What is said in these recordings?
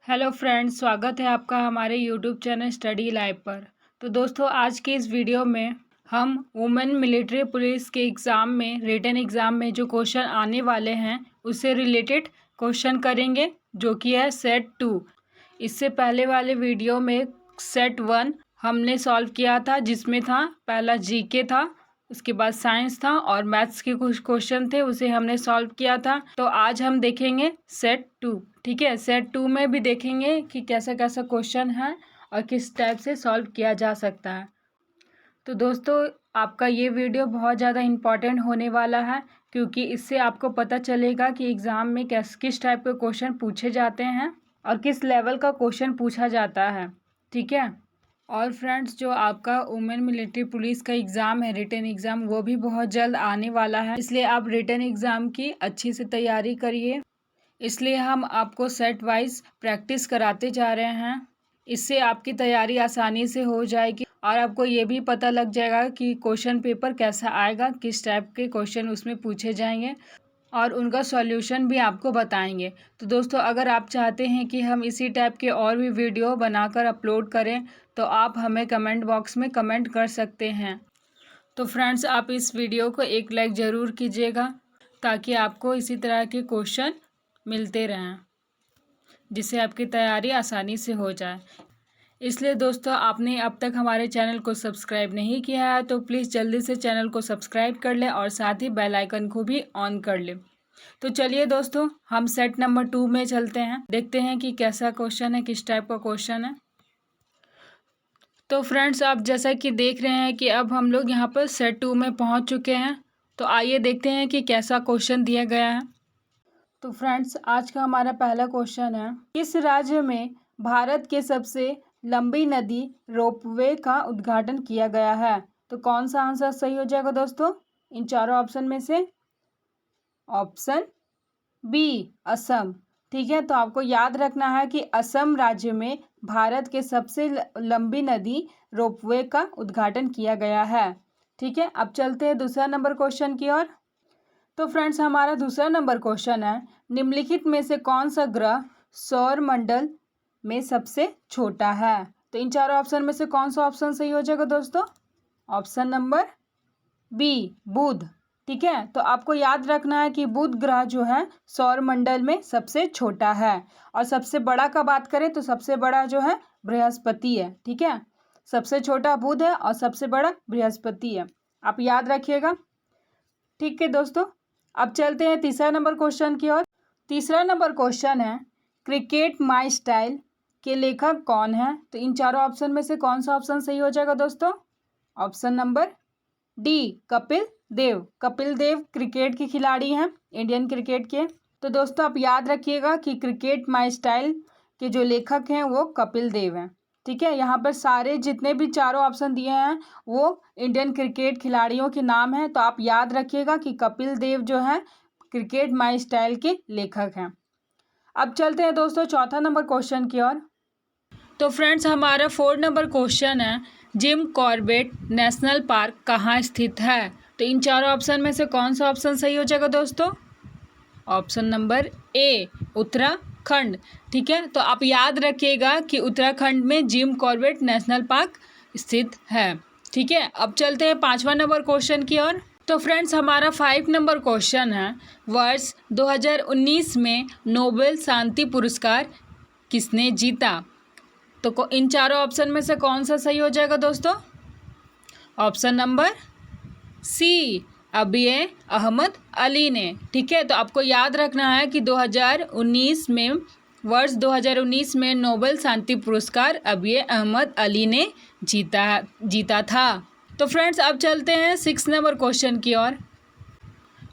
Hello friends, स्वागत है आपका हमारे यूट्यूब चैनल स्टडी लाइव पर। तो दोस्तों, आज के इस वीडियो में हम वुमेन मिलिट्री पुलिस के एग्ज़ाम में रिटन एग्ज़ाम में जो क्वेश्चन आने वाले हैं उससे रिलेटेड क्वेश्चन करेंगे, जो कि है सेट 2। इससे पहले वाले वीडियो में सेट 1 हमने सॉल्व किया था, जिसमें था पहला जीके था, उसके बाद साइंस था और मैथ्स के कुछ क्वेश्चन थे, उसे हमने सॉल्व किया था। तो आज हम देखेंगे सेट 2। ठीक है, सेट 2 में भी देखेंगे कि कैसा कैसा क्वेश्चन है और किस टाइप से सॉल्व किया जा सकता है। तो दोस्तों, आपका ये वीडियो बहुत ज़्यादा इम्पॉर्टेंट होने वाला है, क्योंकि इससे आपको पता चलेगा कि एग्ज़ाम में किस टाइप के क्वेश्चन पूछे जाते हैं और किस लेवल का क्वेश्चन पूछा जाता है। ठीक है, और फ्रेंड्स, जो आपका वुमेन मिलिट्री पुलिस का एग्ज़ाम है, रिटन एग्ज़ाम, वो भी बहुत जल्द आने वाला है, इसलिए आप रिटन एग्ज़ाम की अच्छी से तैयारी करिए। इसलिए हम आपको सेट वाइज प्रैक्टिस कराते जा रहे हैं। इससे आपकी तैयारी आसानी से हो जाएगी और आपको ये भी पता लग जाएगा कि क्वेश्चन पेपर कैसा आएगा, किस टाइप के क्वेश्चन उसमें पूछे जाएंगे और उनका सॉल्यूशन भी आपको बताएंगे। तो दोस्तों, अगर आप चाहते हैं कि हम इसी टाइप के और भी वीडियो बनाकर अपलोड करें, तो आप हमें कमेंट बॉक्स में कमेंट कर सकते हैं। तो फ्रेंड्स, आप इस वीडियो को एक लाइक ज़रूर कीजिएगा, ताकि आपको इसी तरह के क्वेश्चन मिलते रहें, जिससे आपकी तैयारी आसानी से हो जाए। इसलिए दोस्तों, आपने अब तक हमारे चैनल को सब्सक्राइब नहीं किया है तो प्लीज़ जल्दी से चैनल को सब्सक्राइब कर लें और साथ ही बेल आइकन को भी ऑन कर लें। तो चलिए दोस्तों, हम सेट नंबर 2 में चलते हैं, देखते हैं कि कैसा क्वेश्चन है, किस टाइप का क्वेश्चन है। तो फ्रेंड्स, आप जैसा कि देख रहे हैं कि अब हम लोग यहाँ पर सेट 2 में पहुँच चुके हैं। तो आइए देखते हैं कि कैसा क्वेश्चन दिया गया है। तो फ्रेंड्स, आज का हमारा पहला क्वेश्चन है, किस राज्य में भारत के सबसे लंबी नदी रोपवे का उद्घाटन किया गया है? तो कौन सा आंसर सही हो जाएगा दोस्तों इन चारों ऑप्शन में से? Option B, Assam. ठीक है, तो आपको याद रखना है कि असम राज्य में भारत के सबसे लंबी नदी रोपवे का उद्घाटन किया गया है। ठीक है, अब चलते हैं दूसरा नंबर क्वेश्चन की ओर। तो फ्रेंड्स, हमारा दूसरा नंबर क्वेश्चन है, निम्नलिखित में से कौन सा ग्रह सौर मंडल में सबसे छोटा है? तो इन चारों ऑप्शन में से कौन सा ऑप्शन सही हो जाएगा दोस्तों? ऑप्शन नंबर बी, बुध। ठीक है, तो आपको याद रखना है कि बुध ग्रह जो है सौर मंडल में सबसे छोटा है, और सबसे बड़ा का बात करें तो सबसे बड़ा जो है बृहस्पति है। ठीक है, सबसे छोटा बुध है और सबसे बड़ा बृहस्पति है, आप याद रखिएगा। ठीक है दोस्तों, अब चलते हैं तीसरा नंबर क्वेश्चन की ओर। तीसरा नंबर क्वेश्चन है, क्रिकेट माई स्टाइल के लेखक कौन है? तो इन चारों ऑप्शन में से कौन सा ऑप्शन सही हो जाएगा दोस्तों? Option number D, Kapil Dev. Kapil Dev cricket के खिलाड़ी हैं, इंडियन क्रिकेट के। तो दोस्तों, आप याद रखिएगा कि क्रिकेट माई स्टाइल के जो लेखक हैं वो कपिल देव हैं। ठीक है, यहाँ पर सारे जितने भी चारों ऑप्शन दिए हैं वो इंडियन क्रिकेट खिलाड़ियों के नाम हैं, तो आप याद रखिएगा कि कपिल देव जो है क्रिकेट माई स्टाइल के लेखक हैं। अब चलते हैं दोस्तों चौथा नंबर क्वेश्चन की ओर। तो फ्रेंड्स, हमारा 4 नंबर क्वेश्चन है, जिम कॉर्बेट नेशनल पार्क कहाँ स्थित है? तो इन चारों ऑप्शन में से कौन सा ऑप्शन सही हो जाएगा दोस्तों? Option number A, Uttarakhand. ठीक है, तो आप याद रखिएगा कि उत्तराखंड में जिम कॉर्बेट नेशनल पार्क स्थित है। ठीक है, अब चलते हैं 5वां नंबर क्वेश्चन की ओर। तो फ्रेंड्स, हमारा 5 नंबर क्वेश्चन है, वर्ष 2019 में नोबेल शांति पुरस्कार किसने जीता? तो इन चारों ऑप्शन में से कौन सा सही हो जाएगा दोस्तों? Option number C, Abiy Ahmed Ali ने। ठीक है, तो आपको याद रखना है कि 2019 में वर्ष 2019 में नोबेल शांति पुरस्कार अबिए अहमद अली ने जीता था। तो फ्रेंड्स, अब चलते हैं 6 नंबर क्वेश्चन की ओर।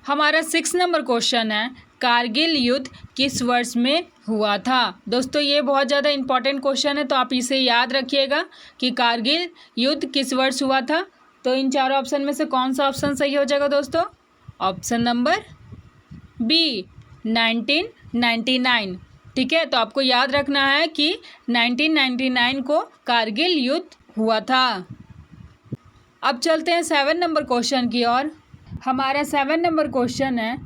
हमारा 6 नंबर क्वेश्चन है, कारगिल युद्ध किस वर्ष में हुआ था? दोस्तों, ये बहुत ज़्यादा इंपॉर्टेंट क्वेश्चन है, तो आप इसे याद रखिएगा कि कारगिल युद्ध किस वर्ष हुआ था। तो इन चारों ऑप्शन में से कौन सा ऑप्शन सही हो जाएगा दोस्तों? Option number B, 1999। ठीक है, तो आपको याद रखना है कि 1999 को कारगिल युद्ध हुआ था। अब चलते हैं 7 नंबर क्वेश्चन की ओर। हमारा 7 नंबर क्वेश्चन है,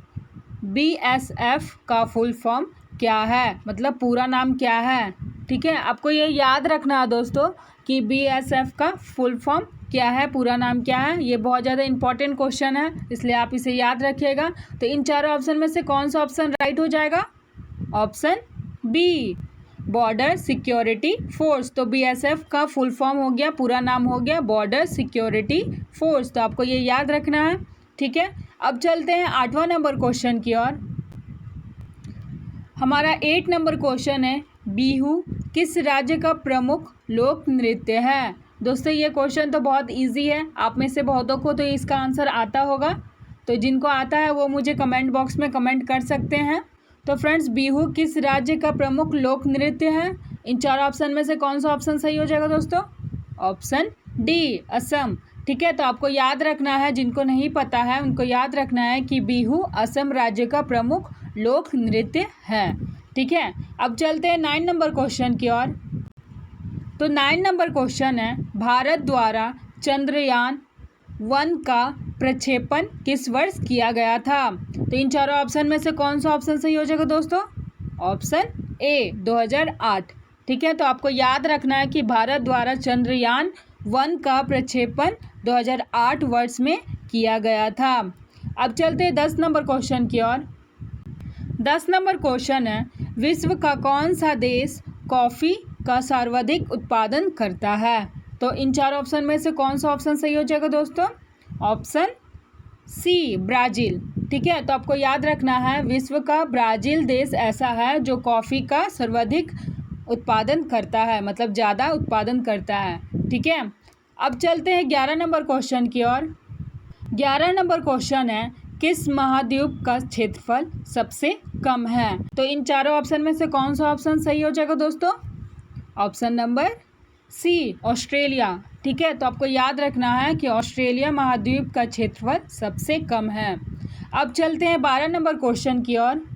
BSF का फुल फॉर्म क्या है, मतलब पूरा नाम क्या है। ठीक है, आपको ये याद रखना है दोस्तों कि BSF का फुल फॉर्म क्या है, पूरा नाम क्या है। ये बहुत ज़्यादा इंपॉर्टेंट क्वेश्चन है, इसलिए आप इसे याद रखिएगा। तो इन चारों ऑप्शन में से कौन सा ऑप्शन राइट हो जाएगा? Option B, border security force. तो BSF का फुल फॉर्म हो गया, पूरा नाम हो गया बॉर्डर सिक्योरिटी फोर्स। तो आपको ये याद रखना है। ठीक है, अब चलते हैं 8वां नंबर क्वेश्चन की ओर। हमारा 8 नंबर क्वेश्चन है, बिहू किस राज्य का प्रमुख लोक नृत्य है। दोस्तों ये क्वेश्चन तो बहुत इजी है, आप में से बहुतों को तो इसका आंसर आता होगा। तो जिनको आता है वो मुझे कमेंट बॉक्स में कमेंट कर सकते हैं। तो फ्रेंड्स, बिहू किस राज्य का प्रमुख लोक नृत्य है? इन चार ऑप्शन में से कौन सा ऑप्शन सही हो जाएगा दोस्तों? Option D, Assam. ठीक है, तो आपको याद रखना है, जिनको नहीं पता है उनको याद रखना है कि बिहू असम राज्य का प्रमुख लोक नृत्य है। ठीक है, अब चलते हैं 9 नंबर क्वेश्चन की ओर। तो 9 नंबर क्वेश्चन है, भारत द्वारा चंद्रयान 1 का प्रक्षेपण किस वर्ष किया गया था? तो इन चारों ऑप्शन में से कौन सा ऑप्शन सही हो जाएगा दोस्तों? Option A, 2008। ठीक है, तो आपको याद रखना है कि भारत द्वारा चंद्रयान 1 का प्रक्षेपण 2008 वर्ष में किया गया था। अब चलते हैं 10 नंबर क्वेश्चन की ओर। 10 नंबर क्वेश्चन है, विश्व का कौन सा देश कॉफ़ी का सर्वाधिक उत्पादन करता है? तो इन चार ऑप्शन में से कौन सा ऑप्शन सही हो जाएगा दोस्तों? Option C, Brazil. ठीक है, तो आपको याद रखना है, विश्व का ब्राज़ील देश ऐसा है जो कॉफ़ी का सर्वाधिक उत्पादन करता है, मतलब ज़्यादा उत्पादन करता है। ठीक है, अब चलते हैं 11 नंबर क्वेश्चन की ओर। 11 नंबर क्वेश्चन है, किस महाद्वीप का क्षेत्रफल सबसे कम है? तो इन चारों ऑप्शन में से कौन सा ऑप्शन सही हो जाएगा दोस्तों? Option number C, Australia. ठीक है, तो आपको याद रखना है कि ऑस्ट्रेलिया महाद्वीप का क्षेत्रफल सबसे कम है। अब चलते हैं 12 नंबर क्वेश्चन की ओर।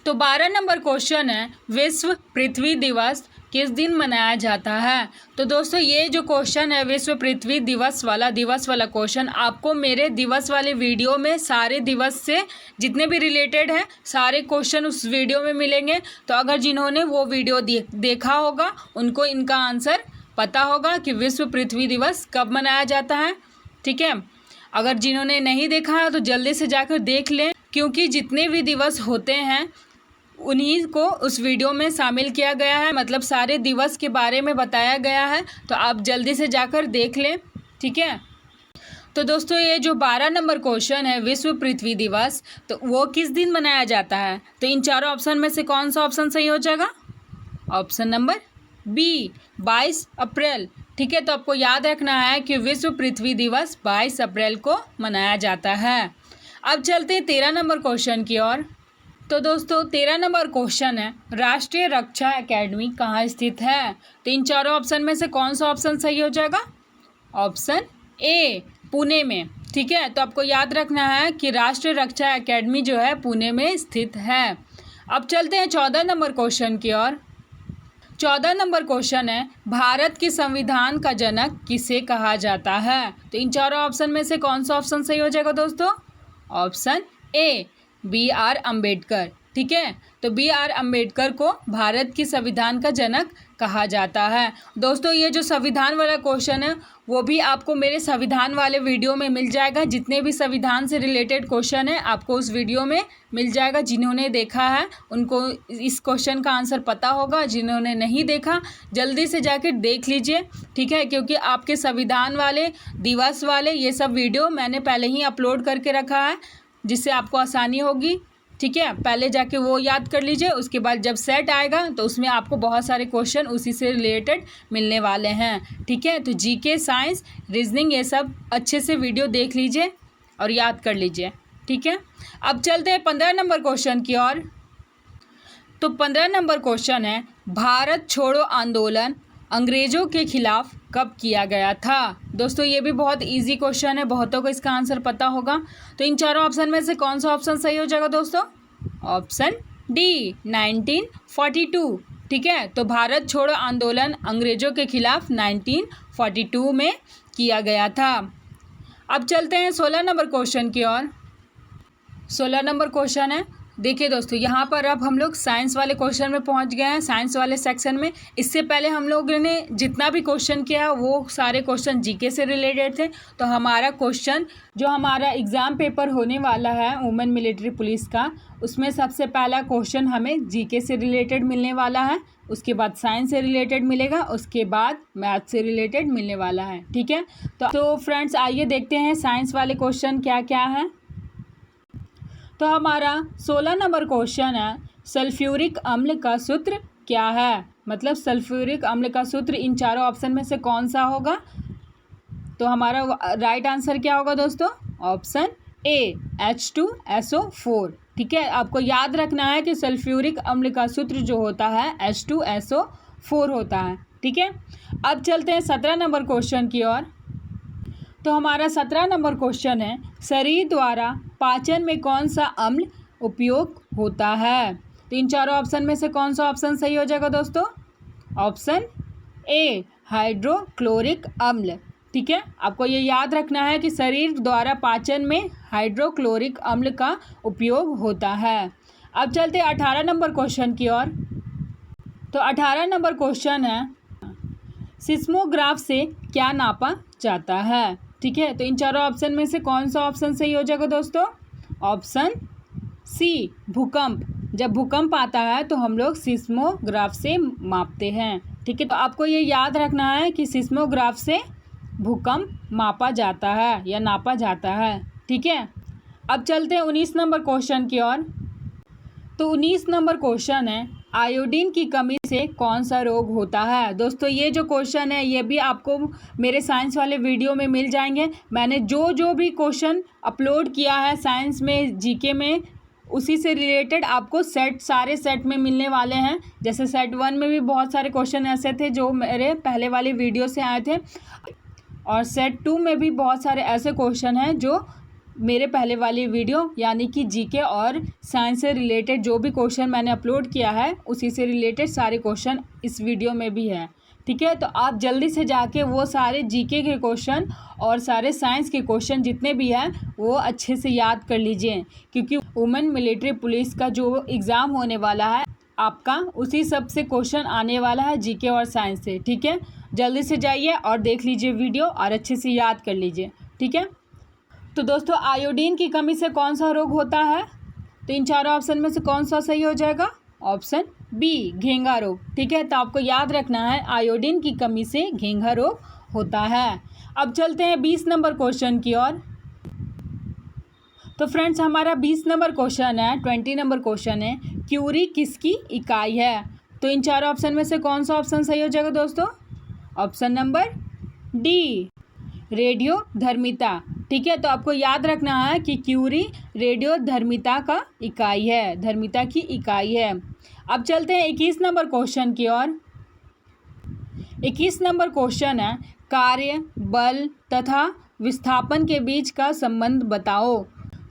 तो 12 नंबर क्वेश्चन है, विश्व पृथ्वी दिवस किस दिन मनाया जाता है? तो दोस्तों ये जो क्वेश्चन है विश्व पृथ्वी दिवस वाला क्वेश्चन, आपको मेरे दिवस वाले वीडियो में सारे दिवस से जितने भी रिलेटेड है सारे क्वेश्चन उस वीडियो में मिलेंगे। तो अगर जिन्होंने वो वीडियो देखा होगा उनको इनका आंसर पता होगा कि विश्व पृथ्वी दिवस कब मनाया जाता है। ठीक है, अगर जिन्होंने नहीं देखा है तो जल्दी से जाकर देख लें, क्योंकि जितने भी दिवस होते हैं उन्हीं को उस वीडियो में शामिल किया गया है, मतलब सारे दिवस के बारे में बताया गया है। तो आप जल्दी से जाकर देख लें। ठीक है, तो दोस्तों ये जो 12 नंबर क्वेश्चन है विश्व पृथ्वी दिवस, तो वो किस दिन मनाया जाता है? तो इन चारों ऑप्शन में से कौन सा ऑप्शन सही हो जाएगा? ऑप्शन नंबर बी, 22 अप्रैल। ठीक है, तो आपको याद रखना है कि विश्व पृथ्वी दिवस 22 अप्रैल को मनाया जाता है। अब चलते हैं 13 नंबर क्वेश्चन की ओर। तो दोस्तों 13 नंबर क्वेश्चन है, राष्ट्रीय रक्षा एकेडमी कहाँ स्थित है? तो इन चारों ऑप्शन में से कौन सा ऑप्शन सही हो जाएगा? ऑप्शन ए, पुणे में। ठीक है, तो आपको याद रखना है कि राष्ट्रीय रक्षा एकेडमी जो है पुणे में स्थित है। अब चलते हैं 14 नंबर क्वेश्चन की ओर। 14 नंबर क्वेश्चन है, भारत के संविधान का जनक किसे कहा जाता है? तो इन चारों ऑप्शन में से कौन सा ऑप्शन सही हो जाएगा दोस्तों? Option A, BR Ambedkar. ठीक है, तो BR अम्बेडकर को भारत के संविधान का जनक कहा जाता है। दोस्तों ये जो संविधान वाला क्वेश्चन है वो भी आपको मेरे संविधान वाले वीडियो में मिल जाएगा। जितने भी संविधान से रिलेटेड क्वेश्चन है आपको उस वीडियो में मिल जाएगा। जिन्होंने देखा है उनको इस क्वेश्चन का आंसर पता होगा, जिन्होंने नहीं देखा जल्दी से जाकर देख लीजिए। ठीक है, क्योंकि आपके संविधान वाले दिवस वाले ये सब वीडियो मैंने पहले ही अपलोड करके रखा है, जिससे आपको आसानी होगी। ठीक है, पहले जाके वो याद कर लीजिए, उसके बाद जब सेट आएगा तो उसमें आपको बहुत सारे क्वेश्चन उसी से रिलेटेड मिलने वाले हैं। ठीक है, तो जीके, साइंस, रीजनिंग ये सब अच्छे से वीडियो देख लीजिए और याद कर लीजिए। ठीक है, अब चलते हैं 15 नंबर क्वेश्चन की ओर। तो 15 नंबर क्वेश्चन है, भारत छोड़ो आंदोलन अंग्रेज़ों के खिलाफ कब किया गया था? दोस्तों ये भी बहुत इजी क्वेश्चन है, बहुतों को इसका आंसर पता होगा। तो इन चारों ऑप्शन में से कौन सा ऑप्शन सही हो जाएगा दोस्तों? Option D, 1942। ठीक है, तो भारत छोड़ो आंदोलन अंग्रेज़ों के खिलाफ 1942 में किया गया था। अब चलते हैं 16 नंबर क्वेश्चन की ओर। 16 नंबर क्वेश्चन है, देखिए दोस्तों, यहाँ पर अब हम लोग साइंस वाले क्वेश्चन में पहुँच गए हैं, साइंस वाले सेक्शन में। इससे पहले हम लोगों ने जितना भी क्वेश्चन किया वो सारे क्वेश्चन जीके से रिलेटेड थे। तो हमारा क्वेश्चन जो हमारा एग्ज़ाम पेपर होने वाला है वुमेन मिलिट्री पुलिस का, उसमें सबसे पहला क्वेश्चन हमें जीके से रिलेटेड मिलने वाला है, उसके बाद साइंस से रिलेटेड मिलेगा, उसके बाद मैथ से रिलेटेड मिलने वाला है। ठीक है, तो फ्रेंड्स आइए देखते हैं साइंस वाले क्वेश्चन क्या क्या हैं। तो हमारा 16 नंबर क्वेश्चन है, सल्फ्यूरिक अम्ल का सूत्र क्या है। मतलब सल्फ्यूरिक अम्ल का सूत्र इन चारों ऑप्शन में से कौन सा होगा। तो हमारा राइट आंसर क्या होगा दोस्तों, ऑप्शन ए H2SO4। ठीक है, आपको याद रखना है कि सल्फ्यूरिक अम्ल का सूत्र जो होता है H2SO4 होता है। ठीक है, अब चलते हैं 17 नंबर क्वेश्चन की ओर। तो हमारा 17 नंबर क्वेश्चन है, शरीर द्वारा पाचन में कौन सा अम्ल उपयोग होता है। तो इन चारों ऑप्शन में से कौन सा ऑप्शन सही हो जाएगा दोस्तों, ऑप्शन ए हाइड्रोक्लोरिक अम्ल। ठीक है, आपको ये याद रखना है कि शरीर द्वारा पाचन में हाइड्रोक्लोरिक अम्ल का उपयोग होता है। अब चलते 18 नंबर क्वेश्चन की ओर। तो 18 नंबर क्वेश्चन है, सिस्मोग्राफ से क्या नापा जाता है। ठीक है, तो इन चारों ऑप्शन में से कौन सा ऑप्शन सही हो जाएगा दोस्तों, ऑप्शन सी भूकंप। जब भूकंप आता है तो हम लोग सिस्मोग्राफ से मापते हैं। ठीक है, तो आपको ये याद रखना है कि सिस्मोग्राफ से भूकंप मापा जाता है या नापा जाता है। ठीक है, अब चलते हैं 19 नंबर क्वेश्चन की ओर। तो 19 नंबर क्वेश्चन है, आयोडीन की कमी से कौन सा रोग होता है। दोस्तों ये जो क्वेश्चन है ये भी आपको मेरे साइंस वाले वीडियो में मिल जाएंगे। मैंने जो भी क्वेश्चन अपलोड किया है साइंस में, जीके में, उसी से रिलेटेड आपको सारे सेट में मिलने वाले हैं। जैसे सेट 1 में भी बहुत सारे क्वेश्चन ऐसे थे जो मेरे पहले वाली वीडियो से आए थे, और सेट 2 में भी बहुत सारे ऐसे क्वेश्चन हैं जो मेरे पहले वाली वीडियो यानी कि जीके और साइंस से रिलेटेड जो भी क्वेश्चन मैंने अपलोड किया है उसी से रिलेटेड सारे क्वेश्चन इस वीडियो में भी है। ठीक है, तो आप जल्दी से जाके वो सारे जीके के क्वेश्चन और सारे साइंस के क्वेश्चन जितने भी हैं वो अच्छे से याद कर लीजिए, क्योंकि वुमेन मिलिट्री पुलिस का जो एग्ज़ाम होने वाला है आपका उसी सब से क्वेश्चन आने वाला है, जीके और साइंस से। ठीक है, जल्दी से जाइए और देख लीजिए वीडियो और अच्छे से याद कर लीजिए। ठीक है, तो दोस्तों आयोडीन की कमी से कौन सा रोग होता है। तो इन चारों ऑप्शन में से कौन सा सही हो जाएगा, ऑप्शन बी घेंघा रोग। ठीक है, तो आपको याद रखना है आयोडीन की कमी से घेंघा रोग होता है। अब चलते हैं 20 नंबर क्वेश्चन की ओर। तो फ्रेंड्स हमारा 20 नंबर क्वेश्चन है, 20 नंबर क्वेश्चन है, क्यूरी किसकी इकाई है। तो इन चारों ऑप्शन में से कौन सा ऑप्शन सही हो जाएगा दोस्तों, ऑप्शन नंबर डी रेडियोधर्मिता। ठीक है, तो आपको याद रखना है कि क्यूरी रेडियोधर्मिता का इकाई है, धर्मिता की इकाई है। अब चलते हैं 21 नंबर क्वेश्चन की ओर। 21 नंबर क्वेश्चन है, कार्य बल तथा विस्थापन के बीच का संबंध बताओ।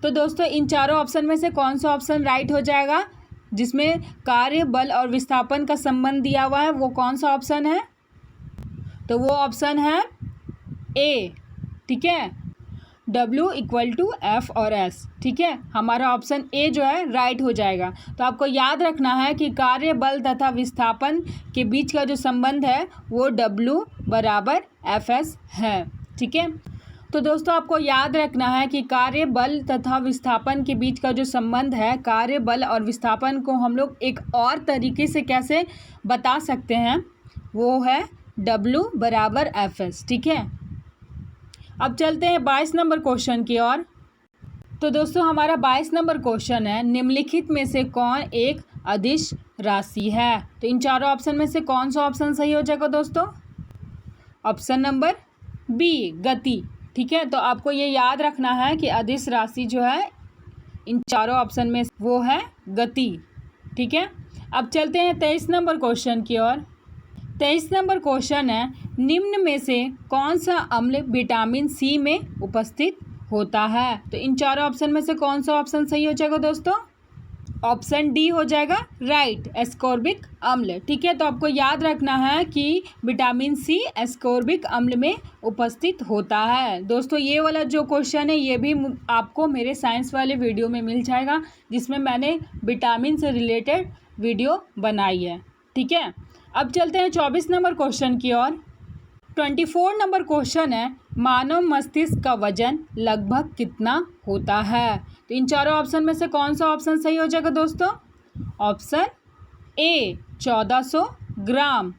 तो दोस्तों इन चारों ऑप्शन में से कौन सा ऑप्शन राइट हो जाएगा, जिसमें कार्य बल और विस्थापन का संबंध दिया हुआ है, वो कौन सा ऑप्शन है। तो वो ऑप्शन है ए। ठीक है, W=F और S। ठीक है, हमारा ऑप्शन ए जो है राइट हो जाएगा। तो आपको याद रखना है कि कार्य बल तथा विस्थापन के बीच का जो संबंध है वो W=FS है। ठीक है, तो दोस्तों आपको याद रखना है कि कार्य बल तथा विस्थापन के बीच का जो संबंध है, कार्य बल और विस्थापन को हम लोग एक और तरीके से कैसे बता सकते हैं, वो है W=FS। ठीक है, अब चलते हैं 22 नंबर क्वेश्चन की ओर। तो दोस्तों हमारा 22 नंबर क्वेश्चन है, निम्नलिखित में से कौन एक अदिश राशि है। तो इन चारों ऑप्शन में से कौन सा ऑप्शन सही हो जाएगा दोस्तों, ऑप्शन नंबर बी गति। ठीक है, तो आपको ये याद रखना है कि अदिश राशि जो है इन चारों ऑप्शन में वो है गति। ठीक है, अब चलते हैं 23 नंबर क्वेश्चन की ओर। 23 नंबर क्वेश्चन है, निम्न में से कौन सा अम्ल विटामिन सी में उपस्थित होता है। तो इन चारों ऑप्शन में से कौन सा ऑप्शन सही हो जाएगा दोस्तों, ऑप्शन डी हो जाएगा राइट, एस्कॉर्बिक अम्ल। ठीक है, तो आपको याद रखना है कि विटामिन सी एस्कॉर्बिक अम्ल में उपस्थित होता है। दोस्तों ये वाला जो क्वेश्चन है ये भी आपको मेरे साइंस वाले वीडियो में मिल जाएगा, जिसमें मैंने विटामिन से रिलेटेड वीडियो बनाई है। ठीक है, अब चलते हैं 24 नंबर क्वेश्चन की ओर। 24 नंबर क्वेश्चन है, मानव मस्तिष्क का वजन लगभग कितना होता है? तो इन चारों ऑप्शन में से कौन सा ऑप्शन सही हो जाएगा दोस्तों? ऑप्शन ए 1400 ग्राम।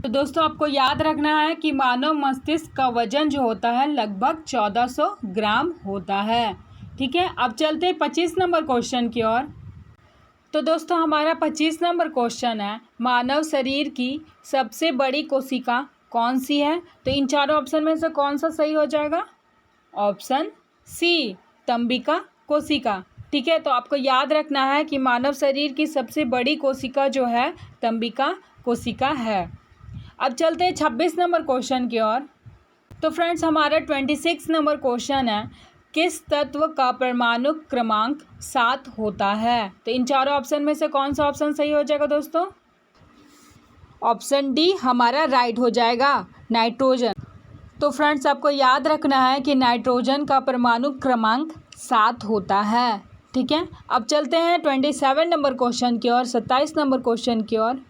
तो दोस्तों आपको याद रखना है कि मानव मस्तिष्क का वजन जो होता है लगभग 1400 ग्राम होता है। ठीक है, अब चलते हैं 25 नंबर क्वेश्चन की ओर। तो दोस्तों हमारा 25 नंबर क्वेश्चन है, मानव शरीर की सबसे बड़ी कोशिका कौन सी है? तो इन चारों ऑप्शन में से कौन सा सही हो जाएगा? ऑप्शन सी तंबिका कोशिका। ठीक है, तो आपको याद रखना है कि मानव शरीर की सबसे बड़ी कोशिका जो है तंबिका कोशिका है। अब चलते हैं 26 नंबर क्वेश्चन की ओर। तो फ्रेंड्स हमारा 26 नंबर क्वेश्चन है, किस तत्व का परमाणु क्रमांक 7 होता है? तो इन चारों ऑप्शन में से कौन सा ऑप्शन सही हो जाएगा दोस्तों? ऑप्शन डी हमारा राइट हो जाएगा, नाइट्रोजन। तो फ्रेंड्स आपको याद रखना है कि नाइट्रोजन का परमाणु क्रमांक 7 होता है। ठीक है, अब चलते हैं 27 नंबर क्वेश्चन की ओर, 27 नंबर क्वेश्चन की ओर।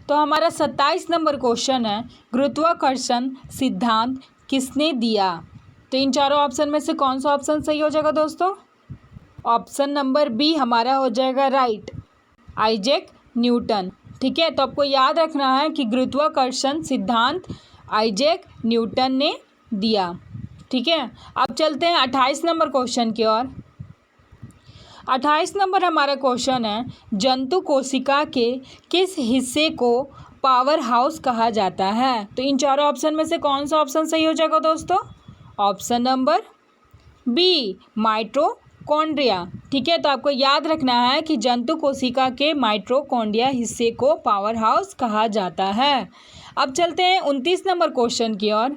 तो हमारा 27 नंबर क्वेश्चन है, गुरुत्वाकर्षण सिद्धांत किसने दिया? तो इन चारों ऑप्शन में से कौन सा ऑप्शन सही हो जाएगा दोस्तों? ऑप्शन नंबर बी हमारा हो जाएगा राइट, आइजैक न्यूटन। ठीक है, तो आपको याद रखना है कि गुरुत्वाकर्षण सिद्धांत आइजैक न्यूटन ने दिया। ठीक है, अब चलते हैं 28 नंबर क्वेश्चन की ओर। 28 नंबर हमारा क्वेश्चन है, जंतु कोशिका के किस हिस्से को पावर हाउस कहा जाता है? तो इन चारों ऑप्शन में से कौन सा ऑप्शन सही हो जाएगा दोस्तों? Option number B mitochondria. ठीक है, तो आपको याद रखना है कि जंतु कोशिका के माइटोकॉन्ड्रिया हिस्से को पावर हाउस कहा जाता है। अब चलते हैं 29 नंबर क्वेश्चन की ओर।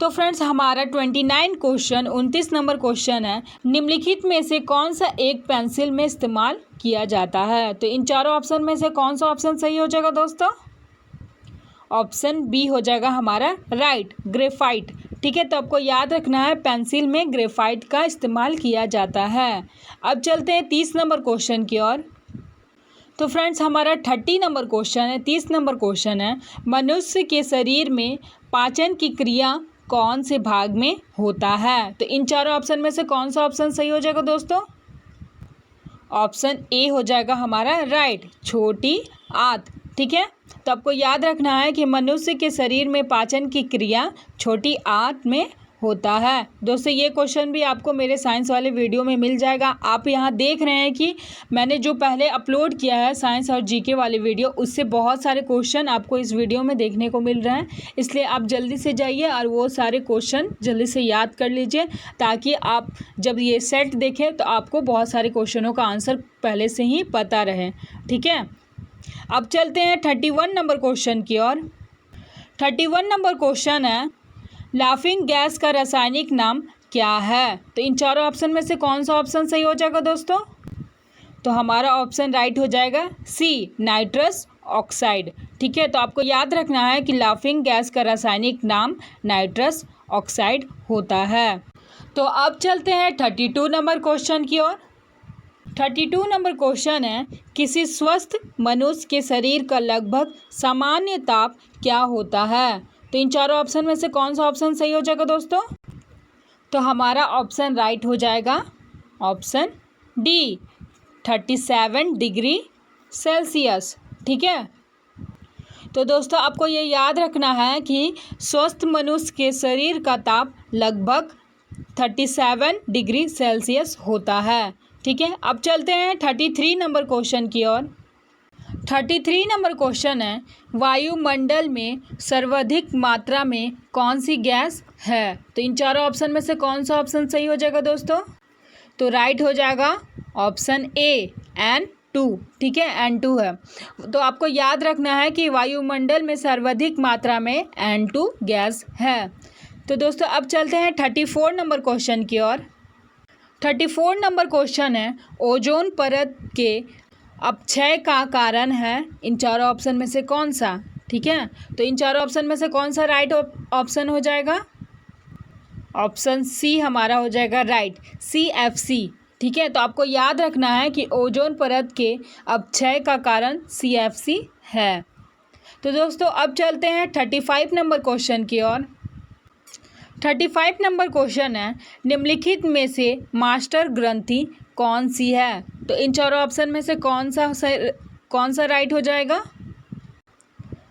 तो फ्रेंड्स हमारा 29 नंबर क्वेश्चन है, निम्नलिखित में से कौन सा एक पेंसिल में इस्तेमाल किया जाता है? तो इन चारों ऑप्शन में से कौन सा ऑप्शन सही हो जाएगा दोस्तों? ऑप्शन बी हो जाएगा हमारा राइट, ग्रेफाइट। ठीक है, तो आपको याद रखना है पेंसिल में ग्रेफाइट का इस्तेमाल किया जाता है। अब चलते हैं 30 नंबर क्वेश्चन की ओर। तो फ्रेंड्स हमारा 30 नंबर क्वेश्चन है, 30 नंबर क्वेश्चन है, मनुष्य के शरीर में पाचन की क्रिया कौन से भाग में होता है? तो इन चारों ऑप्शन में से कौन सा ऑप्शन सही हो जाएगा दोस्तों? ऑप्शन ए हो जाएगा हमारा राइट, छोटी आंत। ठीक है, तो आपको याद रखना है कि मनुष्य के शरीर में पाचन की क्रिया छोटी आंत में होता है। दोस्तों ये क्वेश्चन भी आपको मेरे साइंस वाले वीडियो में मिल जाएगा। आप यहाँ देख रहे हैं कि मैंने जो पहले अपलोड किया है साइंस और जीके वाले वीडियो, उससे बहुत सारे क्वेश्चन आपको इस वीडियो में देखने को मिल रहे हैं। इसलिए आप जल्दी से जाइए और वो सारे क्वेश्चन जल्दी से याद कर लीजिए, ताकि आप जब ये सेट देखें तो आपको बहुत सारे क्वेश्चनों का आंसर पहले से ही पता रहे। ठीक है, अब चलते हैं 31 नंबर क्वेश्चन की ओर। 31 नंबर क्वेश्चन है, लाफिंग गैस का रासायनिक नाम क्या है? तो इन चारों ऑप्शन में से कौन सा ऑप्शन सही हो जाएगा दोस्तों? तो हमारा ऑप्शन राइट हो जाएगा सी, नाइट्रस ऑक्साइड। ठीक है, तो आपको याद रखना है कि लाफिंग गैस का रासायनिक नाम नाइट्रस ऑक्साइड होता है। तो अब चलते हैं 32 नंबर क्वेश्चन की ओर। 32 नंबर क्वेश्चन है, किसी स्वस्थ मनुष्य के शरीर का लगभग सामान्य ताप क्या होता है? तो इन चारों ऑप्शन में से कौन सा ऑप्शन सही हो जाएगा दोस्तों? तो हमारा ऑप्शन राइट हो जाएगा, ऑप्शन डी 37 डिग्री सेल्सियस। ठीक है, तो दोस्तों आपको ये याद रखना है कि स्वस्थ मनुष्य के शरीर का ताप लगभग 37 डिग्री सेल्सियस होता है। ठीक है, अब चलते हैं 33 नंबर क्वेश्चन की ओर। 33 नंबर क्वेश्चन है, वायुमंडल में सर्वाधिक मात्रा में कौन सी गैस है? तो इन चारों ऑप्शन में से कौन सा ऑप्शन सही हो जाएगा दोस्तों? तो राइट हो जाएगा ऑप्शन ए, N2। ठीक है, N2 है। तो आपको याद रखना है कि वायुमंडल में सर्वाधिक मात्रा में N2 गैस है। तो दोस्तों अब चलते हैं 34 नंबर क्वेश्चन की ओर। 34 नंबर क्वेश्चन है, ओजोन परत के अपक्षय का कारण है इन चारों ऑप्शन में से कौन सा। ठीक है, तो इन चारों ऑप्शन में से कौन सा राइट ऑप्शन हो जाएगा? ऑप्शन सी हमारा हो जाएगा राइट, CFC। ठीक है, तो आपको याद रखना है कि ओजोन परत के अपक्षय का कारण CFC है। तो दोस्तों अब चलते हैं 35 नंबर क्वेश्चन की ओर। 35 नंबर क्वेश्चन है, निम्नलिखित में से मास्टर ग्रंथि कौन सी है। तो इन चारों ऑप्शन में से कौन सा राइट हो जाएगा?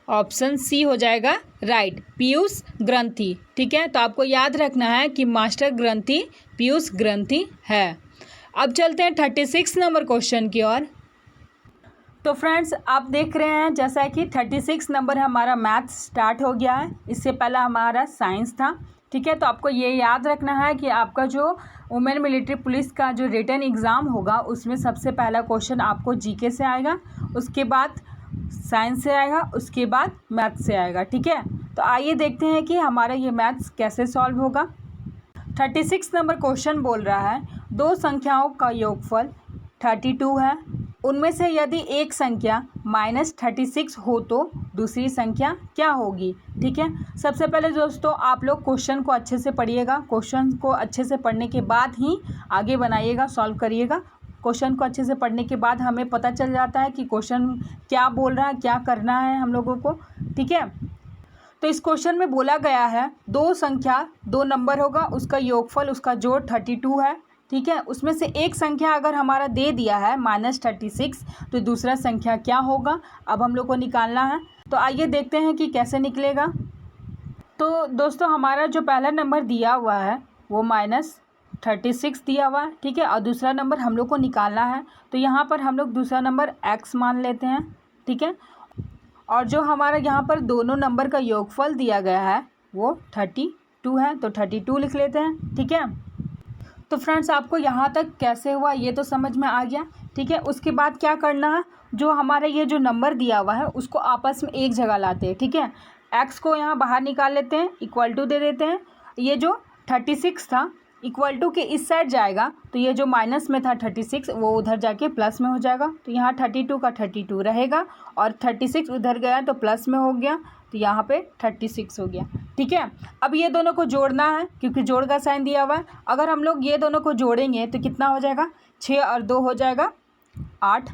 ऑप्शन सी हो जाएगा राइट, पीयूष ग्रंथि। ठीक है, तो आपको याद रखना है कि मास्टर ग्रंथि पीयूष ग्रंथि है। अब चलते हैं 36 नंबर क्वेश्चन की ओर। तो फ्रेंड्स आप देख रहे हैं जैसा कि 36 नंबर हमारा मैथ स्टार्ट हो गया है। इससे पहला हमारा साइंस था। ठीक है, तो आपको ये याद रखना है कि आपका जो वुमेन मिलिट्री पुलिस का जो रिटन एग्ज़ाम होगा उसमें सबसे पहला क्वेश्चन आपको जीके से आएगा, उसके बाद साइंस से आएगा, उसके बाद मैथ से आएगा। ठीक है, तो आइए देखते हैं कि हमारा ये मैथ्स कैसे सॉल्व होगा। 36 नंबर क्वेश्चन बोल रहा है, दो संख्याओं का योगफल 32 है, उनमें से यदि एक संख्या -36 हो तो दूसरी संख्या क्या होगी। ठीक है, सबसे पहले दोस्तों आप लोग क्वेश्चन को अच्छे से पढ़िएगा। क्वेश्चन को अच्छे से पढ़ने के बाद ही आगे बनाइएगा, सॉल्व करिएगा। क्वेश्चन को अच्छे से पढ़ने के बाद हमें पता चल जाता है कि क्वेश्चन क्या बोल रहा है, क्या करना है हम लोगों को। ठीक है, तो इस क्वेश्चन में बोला गया है दो नंबर होगा, उसका योगफल उसका जोड़ 32 है। ठीक है, उसमें से एक संख्या अगर हमारा दे दिया है -36, तो दूसरा संख्या क्या होगा, अब हम लोग को निकालना है। तो आइए देखते हैं कि कैसे निकलेगा। तो दोस्तों हमारा जो पहला नंबर दिया हुआ है वो -36 दिया हुआ है। ठीक है, और दूसरा नंबर हम लोग को निकालना है, तो यहाँ पर हम लोग दूसरा नंबर x मान लेते हैं। ठीक है, और जो हमारा यहाँ पर दोनों नंबर का योगफल दिया गया है वो 32 है, तो 32 लिख लेते हैं। ठीक है, तो फ्रेंड्स आपको यहाँ तक कैसे हुआ ये तो समझ में आ गया। ठीक है, उसके बाद क्या करना है, जो हमारा ये जो नंबर दिया हुआ है उसको आपस में एक जगह लाते हैं। ठीक है, x को यहाँ बाहर निकाल लेते हैं, इक्वल टू दे देते हैं। ये जो 36 था इक्वल टू के इस साइड जाएगा, तो ये जो माइनस में था 36 वो उधर जाके प्लस में हो जाएगा। तो यहाँ 32 का 32 रहेगा और 36 उधर गया तो प्लस में हो गया, तो यहाँ पे 36 हो गया। ठीक है, अब ये दोनों को जोड़ना है क्योंकि जोड़ का साइन दिया हुआ है। अगर हम लोग ये दोनों को जोड़ेंगे तो कितना हो जाएगा, 6 और 2 हो जाएगा 8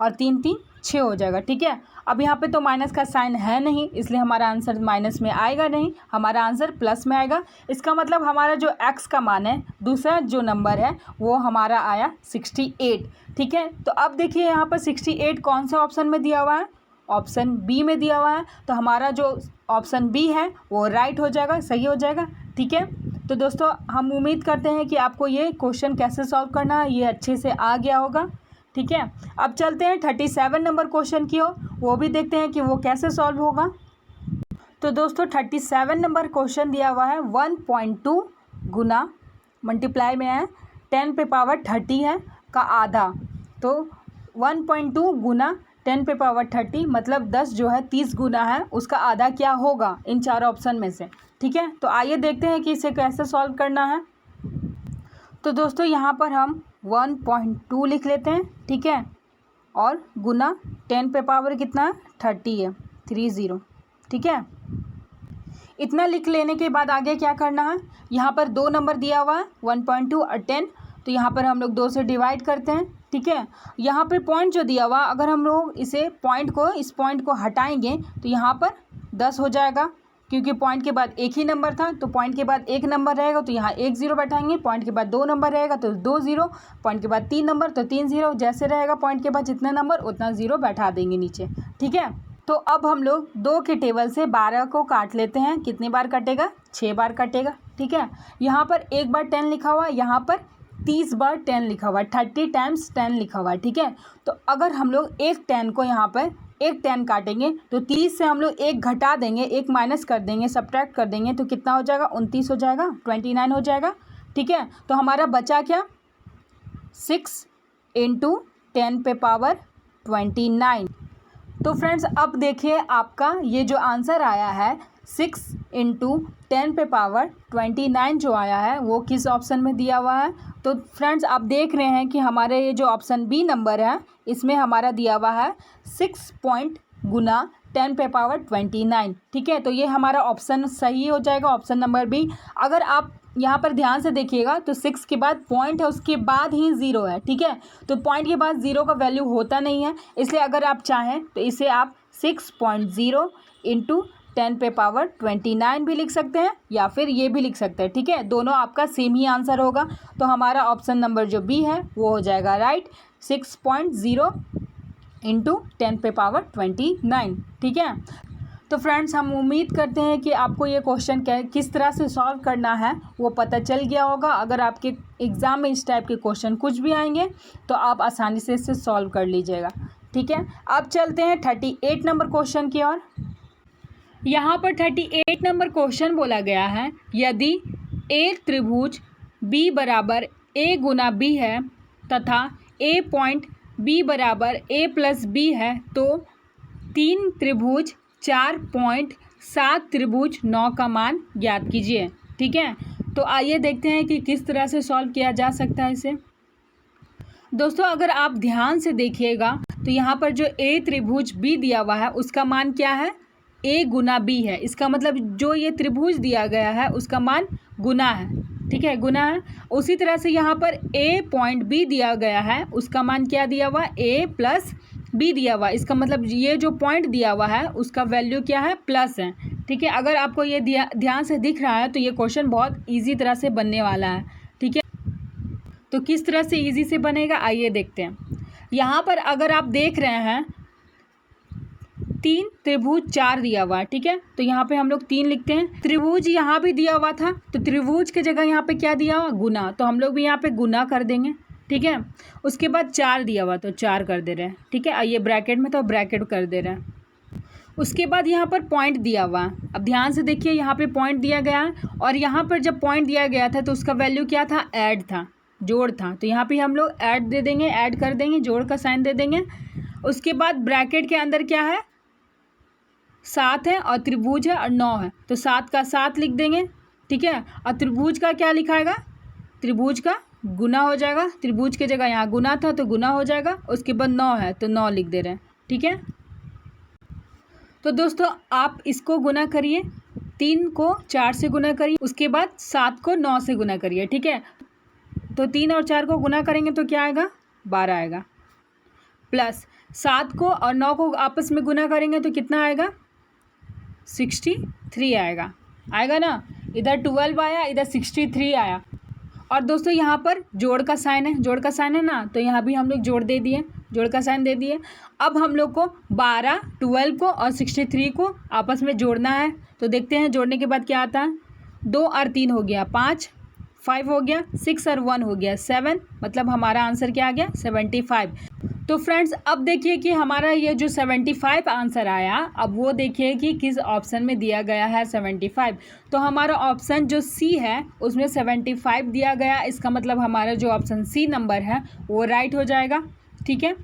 और 3 3 6 हो जाएगा। ठीक है, अब यहाँ पे तो माइनस का साइन है नहीं, इसलिए हमारा आंसर माइनस में आएगा नहीं, हमारा आंसर प्लस में आएगा। इसका मतलब हमारा जो x का मान है, दूसरा जो नंबर है वो हमारा आया 68। ठीक है, तो अब देखिए यहाँ पर 68 कौन से ऑप्शन में दिया हुआ है, ऑप्शन बी में दिया हुआ है। तो हमारा जो ऑप्शन बी है वो राइट हो जाएगा, सही हो जाएगा। ठीक है, तो दोस्तों हम उम्मीद करते हैं कि आपको ये क्वेश्चन कैसे सॉल्व करना है ये अच्छे से आ गया होगा। ठीक है, अब चलते हैं 37 नंबर क्वेश्चन की ओर, वो भी देखते हैं कि वो कैसे सॉल्व होगा। तो दोस्तों 37 नंबर क्वेश्चन दिया हुआ है 1.2 गुना मल्टीप्लाई में है 10 पे पावर 30 है का आधा। तो 1.2 गुना 10 पे पावर 30 मतलब 10 जो है 30 गुना है, उसका आधा क्या होगा इन चार ऑप्शन में से। ठीक है, तो आइए देखते हैं कि इसे कैसे सॉल्व करना है। तो दोस्तों यहाँ पर हम 1.2 लिख लेते हैं। ठीक है, और गुना 10 पे पावर कितना है 30 है, 30। ठीक है, इतना लिख लेने के बाद आगे क्या करना है, यहाँ पर दो नंबर दिया हुआ है 1.2 और 10, तो यहाँ पर हम लोग 2 से डिवाइड करते हैं। ठीक है, यहाँ पर पॉइंट जो दिया हुआ, अगर हम लोग इस पॉइंट को हटाएंगे तो यहाँ पर 10 हो जाएगा, क्योंकि पॉइंट के बाद एक ही नंबर था, तो पॉइंट के बाद एक नंबर रहेगा तो यहाँ 1 0 बैठाएंगे। पॉइंट के बाद 2 नंबर रहेगा तो 2 0, पॉइंट के बाद 3 नंबर तो 3 0, जैसे रहेगा पॉइंट के बाद जितने नंबर उतना 0 बैठा देंगे नीचे। ठीक है, तो अब हम लोग 2 के टेबल से 12 को काट लेते हैं। कितनी बार कटेगा, 6 बार कटेगा। ठीक है, यहाँ पर एक बार 10 लिखा हुआ है, यहाँ पर 30 बार 10 लिखा हुआ है, 30 टाइम्स 10 लिखा हुआ है। ठीक है, तो अगर हम लोग एक 10 को यहाँ पर एक 10 काटेंगे तो 30 से हम लोग एक घटा देंगे, एक माइनस कर देंगे, सब्ट्रैक्ट कर देंगे, तो कितना हो जाएगा, 29 हो जाएगा, 29 हो जाएगा। ठीक है, तो हमारा बचा क्या, 6 × 10 पे पावर 29। तो फ्रेंड्स अब देखिए आपका ये जो आंसर आया है 6 इंटू 10 पे पावर 29 जो आया है वो किस ऑप्शन में दिया हुआ है। तो फ्रेंड्स आप देख रहे हैं कि हमारे ये जो ऑप्शन बी नंबर है इसमें हमारा दिया हुआ है 6 पॉइंट गुना 10 पे पावर 29। ठीक है, तो ये हमारा ऑप्शन सही हो जाएगा, ऑप्शन नंबर बी। अगर आप यहाँ पर ध्यान से देखिएगा तो 6 के बाद पॉइंट है, उसके बाद ही 0 है। ठीक है, तो पॉइंट के बाद 0 का वैल्यू होता नहीं है, इसलिए अगर आप चाहें तो इसे आप 6.0 इंटू 10 पे पावर 29 भी लिख सकते हैं या फिर ये भी लिख सकते हैं। ठीक है, दोनों आपका सेम ही आंसर होगा। तो हमारा ऑप्शन नंबर जो बी है वो हो जाएगा राइट, 6.0 इंटू 10 पे पावर 29। ठीक है, तो फ्रेंड्स हम उम्मीद करते हैं कि आपको ये क्वेश्चन किस तरह से सॉल्व करना है वो पता चल गया होगा। अगर आपके एग्ज़ाम में इस टाइप के क्वेश्चन कुछ भी आएंगे तो आप आसानी से इसे सॉल्व कर लीजिएगा। ठीक है, अब चलते हैं 38 नंबर क्वेश्चन की ओर। यहाँ पर 38 नंबर क्वेश्चन बोला गया है, यदि एक त्रिभुज B बराबर A गुना B है तथा A पॉइंट B बराबर A प्लस B है तो 3 त्रिभुज 4 पॉइंट 7 त्रिभुज 9 का मान ज्ञात कीजिए। ठीक है, तो आइए देखते हैं कि किस तरह से सॉल्व किया जा सकता है इसे। दोस्तों अगर आप ध्यान से देखिएगा तो यहाँ पर जो A त्रिभुज B दिया हुआ है उसका मान क्या है, A गुना B है। इसका मतलब जो ये त्रिभुज दिया गया है उसका मान गुना है। ठीक है, गुना है। उसी तरह से यहाँ पर A पॉइंट B दिया गया है, उसका मान क्या दिया हुआ, A प्लस B दिया हुआ। इसका मतलब ये जो पॉइंट दिया हुआ है उसका वैल्यू क्या है, प्लस है। ठीक है, अगर आपको ये ध्यान से दिख रहा है तो ये क्वेश्चन बहुत ईजी तरह से बनने वाला है। ठीक है, तो किस तरह से ईजी से बनेगा आइए देखते हैं। यहाँ पर अगर आप देख रहे हैं 3 त्रिभुज 4 दिया हुआ है। ठीक है, तो यहाँ पे हम लोग 3 लिखते हैं। त्रिभुज यहाँ भी दिया हुआ था तो त्रिभुज की जगह यहाँ पे क्या दिया हुआ, गुना, तो हम लोग भी यहाँ पे गुना कर देंगे। ठीक है, उसके बाद 4 दिया हुआ तो 4 कर दे रहे हैं। ठीक है, ये ब्रैकेट में तो ब्रैकेट कर दे रहे हैं। उसके बाद यहाँ पर पॉइंट दिया हुआ है। अब ध्यान से देखिए यहाँ पे पॉइंट दिया गया है और यहाँ पर जब पॉइंट दिया गया था तो उसका वैल्यू क्या था, ऐड था, जोड़ था। तो यहाँ पे हम लोग ऐड दे देंगे, ऐड कर देंगे, जोड़ का साइन दे देंगे। उसके बाद ब्रैकेट के अंदर क्या है, 7 है और त्रिभुज है और 9 है तो 7 का 7 लिख देंगे। ठीक है, और त्रिभुज का क्या लिखाएगा, त्रिभुज का गुना हो जाएगा। त्रिभुज की जगह यहाँ गुना था तो गुना हो जाएगा। उसके बाद 9 है तो 9 लिख दे रहे हैं। ठीक है, तो दोस्तों आप इसको गुना करिए, 3 को 4 से गुना करिए, उसके बाद 7 को 9 से गुना करिए। ठीक है, तो 3 और 4 को गुना करेंगे तो क्या आएगा, 12 आएगा, प्लस 7 को और 9 को आपस में गुना करेंगे तो कितना आएगा, 63 आएगा। आएगा ना, इधर 12 आया, इधर 63 आया। और दोस्तों यहाँ पर जोड़ का साइन है, जोड़ का साइन है ना, तो यहाँ भी हम लोग जोड़ दे दिए, जोड़ का साइन दे दिए। अब हम लोग को 12, 12 को और 63 को आपस में जोड़ना है। तो देखते हैं जोड़ने के बाद क्या आता है, 2 और 3 हो गया 5, 5 हो गया, 6 और 1 हो गया 7, मतलब हमारा आंसर क्या आ गया, 75। तो फ्रेंड्स अब देखिए कि हमारा ये जो 75 आंसर आया, अब वो देखिए कि किस ऑप्शन में दिया गया है 75। तो हमारा ऑप्शन जो सी है उसमें 75 दिया गया, इसका मतलब हमारा जो ऑप्शन सी नंबर है वो राइट हो जाएगा। ठीक है,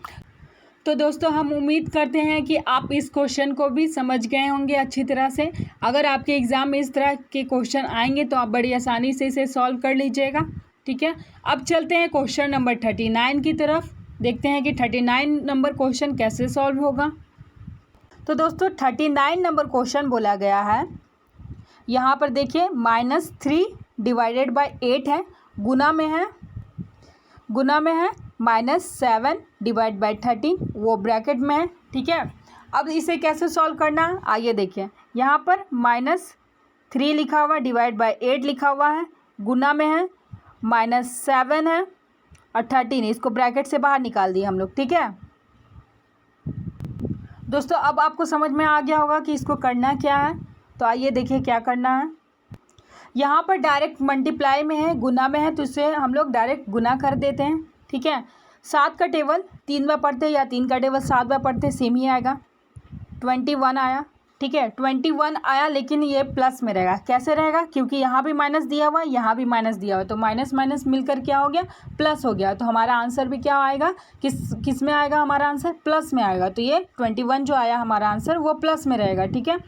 तो दोस्तों हम उम्मीद करते हैं कि आप इस क्वेश्चन को भी समझ गए होंगे अच्छी तरह से। अगर आपके एग्ज़ाम में इस तरह के क्वेश्चन आएंगे तो आप बड़ी आसानी से इसे सॉल्व कर लीजिएगा। ठीक है, अब चलते हैं क्वेश्चन नंबर 39 की तरफ, देखते हैं कि 39 नंबर क्वेश्चन कैसे सॉल्व होगा। तो दोस्तों 39 नंबर क्वेश्चन बोला गया है, यहाँ पर देखिए -3 डिवाइडेड बाय 8 है, गुना में है -7 डिवाइड बाय 13, वो ब्रैकेट में है। ठीक है, अब इसे कैसे सॉल्व करना है आइए देखिए। यहाँ पर -3 लिखा हुआ है, डिवाइड बाय 8 लिखा हुआ है, गुना में है, -7 है और 13, इसको ब्रैकेट से बाहर निकाल दिए हम लोग। ठीक है दोस्तों, अब आपको समझ में आ गया होगा कि इसको करना क्या है। तो आइए देखिए क्या करना है। यहाँ पर डायरेक्ट मल्टीप्लाई में है, गुना में है, तो इसे हम लोग डायरेक्ट गुना कर देते हैं। ठीक है, 7 का टेबल 3 बार पढ़ते या 3 का टेबल 7 बार पढ़ते सेम ही आएगा, 21 आया। ठीक है, 21 आया, लेकिन ये प्लस में रहेगा। कैसे रहेगा, क्योंकि यहाँ भी माइनस दिया हुआ है, यहाँ भी माइनस दिया हुआ है, तो माइनस माइनस मिलकर क्या हो गया, प्लस हो गया। तो हमारा आंसर भी क्या आएगा, किस में आएगा, हमारा आंसर प्लस में आएगा। तो ये 21 जो आया हमारा आंसर वो प्लस में रहेगा। ठीक है,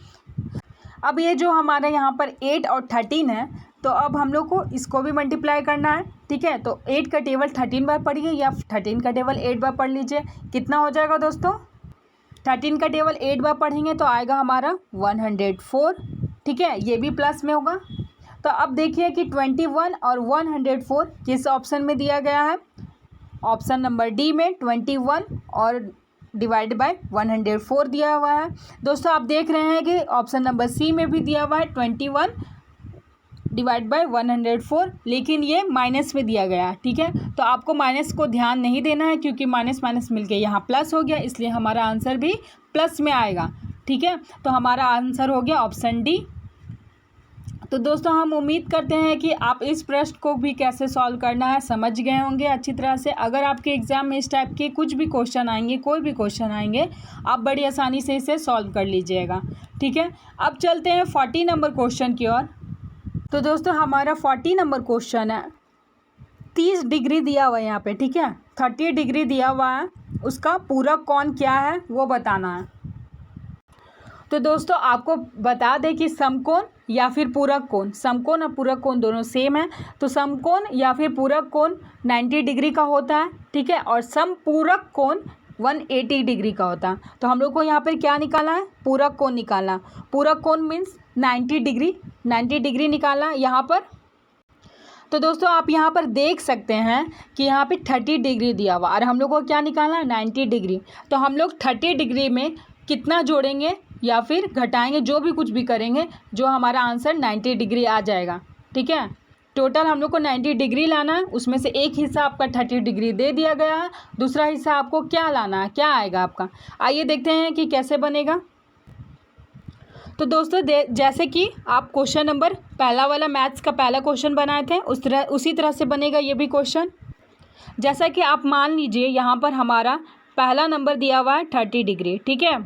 अब ये जो हमारा यहाँ पर 8 और 13 है, तो अब हम लोग को इसको भी मल्टीप्लाई करना है, ठीक है। तो 8 का टेबल 13 बार पढ़िए या 13 का टेबल 8 बार पढ़ लीजिए। कितना हो जाएगा दोस्तों? 13 का टेबल 8 बार पढ़ेंगे तो आएगा हमारा 104, ठीक है। ये भी प्लस में होगा। तो अब देखिए कि 21 और 104 किस ऑप्शन में दिया गया है? ऑप्शन नंबर डी में 21 और डिवाइड बाय 104 दिया हुआ है। दोस्तों आप देख रहे हैं कि ऑप्शन नंबर सी में भी दिया हुआ है 21 डिवाइड बाय 104, लेकिन ये माइनस में दिया गया है, ठीक है। तो आपको माइनस को ध्यान नहीं देना है, क्योंकि माइनस माइनस मिलके यहाँ प्लस हो गया, इसलिए हमारा आंसर भी प्लस में आएगा, ठीक है। तो हमारा आंसर हो गया ऑप्शन डी। तो दोस्तों हम उम्मीद करते हैं कि आप इस प्रश्न को भी कैसे सॉल्व करना है समझ गए होंगे अच्छी तरह से। अगर आपके एग्ज़ाम में इस टाइप के कुछ भी क्वेश्चन आएंगे, कोई भी क्वेश्चन आएंगे, आप बड़ी आसानी से इसे सॉल्व कर लीजिएगा, ठीक है। अब चलते हैं 40 नंबर क्वेश्चन की ओर। तो दोस्तों हमारा 40 नंबर क्वेश्चन है, 30 डिग्री दिया हुआ है यहाँ पे, ठीक है। 30 डिग्री दिया हुआ है, उसका पूरक कोण क्या है वो बताना है। तो दोस्तों आपको बता दें कि समकोण या फिर पूरक कोण, समकोण और पूरक कोण दोनों सेम है। तो समकोण या फिर पूरक कोण 90 डिग्री का होता है, ठीक है, और समपूरक कोण 180 डिग्री का होता है। तो हम लोग को यहाँ पर क्या निकालना है? पूरक कोण निकालना। पूरक कोण मीन्स 90 डिग्री, 90 डिग्री निकालना यहाँ पर। तो दोस्तों आप यहाँ पर देख सकते हैं कि यहाँ पे 30 डिग्री दिया हुआ और हम लोग को क्या निकालना है? 90 डिग्री। तो हम लोग 30 डिग्री में कितना जोड़ेंगे या फिर घटाएंगे, जो भी कुछ भी करेंगे, जो हमारा आंसर 90 डिग्री आ जाएगा, ठीक है। टोटल हम लोग को 90 डिग्री लाना है, उसमें से एक हिस्सा आपका 30 डिग्री दे दिया गया है, दूसरा हिस्सा आपको क्या लाना है, क्या आएगा आपका। आइए देखते हैं कि कैसे बनेगा। तो दोस्तों जैसे कि आप क्वेश्चन नंबर पहला वाला मैथ्स का पहला क्वेश्चन बनाए थे, उसी तरह से बनेगा ये भी क्वेश्चन। जैसा कि आप मान लीजिए यहाँ पर हमारा पहला नंबर दिया हुआ है 30 डिग्री, ठीक है।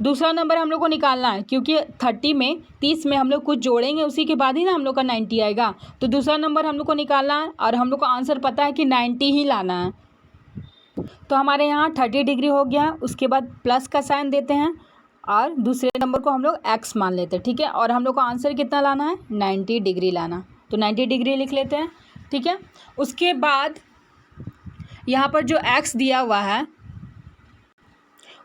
दूसरा नंबर हम लोग को निकालना है, क्योंकि 30 में हम लोग कुछ जोड़ेंगे, उसी के बाद ही ना हम लोग का 90 आएगा। तो दूसरा नंबर हम लोग को निकालना है और हम लोग को आंसर पता है कि 90 ही लाना है। तो हमारे यहाँ 30 डिग्री हो गया। उसके बाद प्लस का साइन देते हैं और दूसरे नंबर को हम लोग एक्स मान लेते हैं, ठीक है। और हम लोग को आंसर कितना लाना है? 90 डिग्री लाना। तो 90 डिग्री लिख लेते हैं, ठीक है। उसके बाद यहाँ पर जो एक्स दिया हुआ है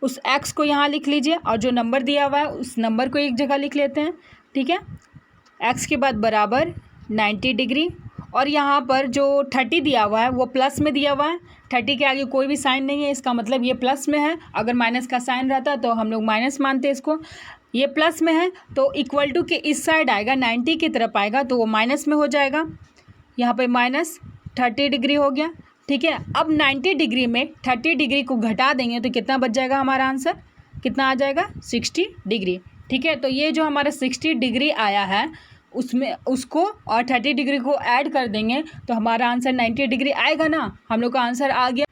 उस एक्स को यहाँ लिख लीजिए, और जो नंबर दिया हुआ है उस नंबर को एक जगह लिख लेते हैं, ठीक है। एक्स के बाद बराबर 90 डिग्री, और यहाँ पर जो 30 दिया हुआ है वो प्लस में दिया हुआ है। 30 के आगे कोई भी साइन नहीं है, इसका मतलब ये प्लस में है। अगर माइनस का साइन रहता तो हम लोग माइनस मानते इसको। ये प्लस में है तो इक्वल टू के इस साइड आएगा, 90 की तरफ आएगा, तो वो माइनस में हो जाएगा। यहाँ पे माइनस 30 डिग्री हो गया, ठीक है। अब 90 डिग्री में 30 डिग्री को घटा देंगे तो कितना बच जाएगा? हमारा आंसर कितना आ जाएगा? 60 डिग्री, ठीक है। तो ये जो हमारा 60 डिग्री आया है उसमें उसको और 30 डिग्री को ऐड कर देंगे तो हमारा आंसर 90 डिग्री आएगा ना। हम लोग का आंसर आ गया।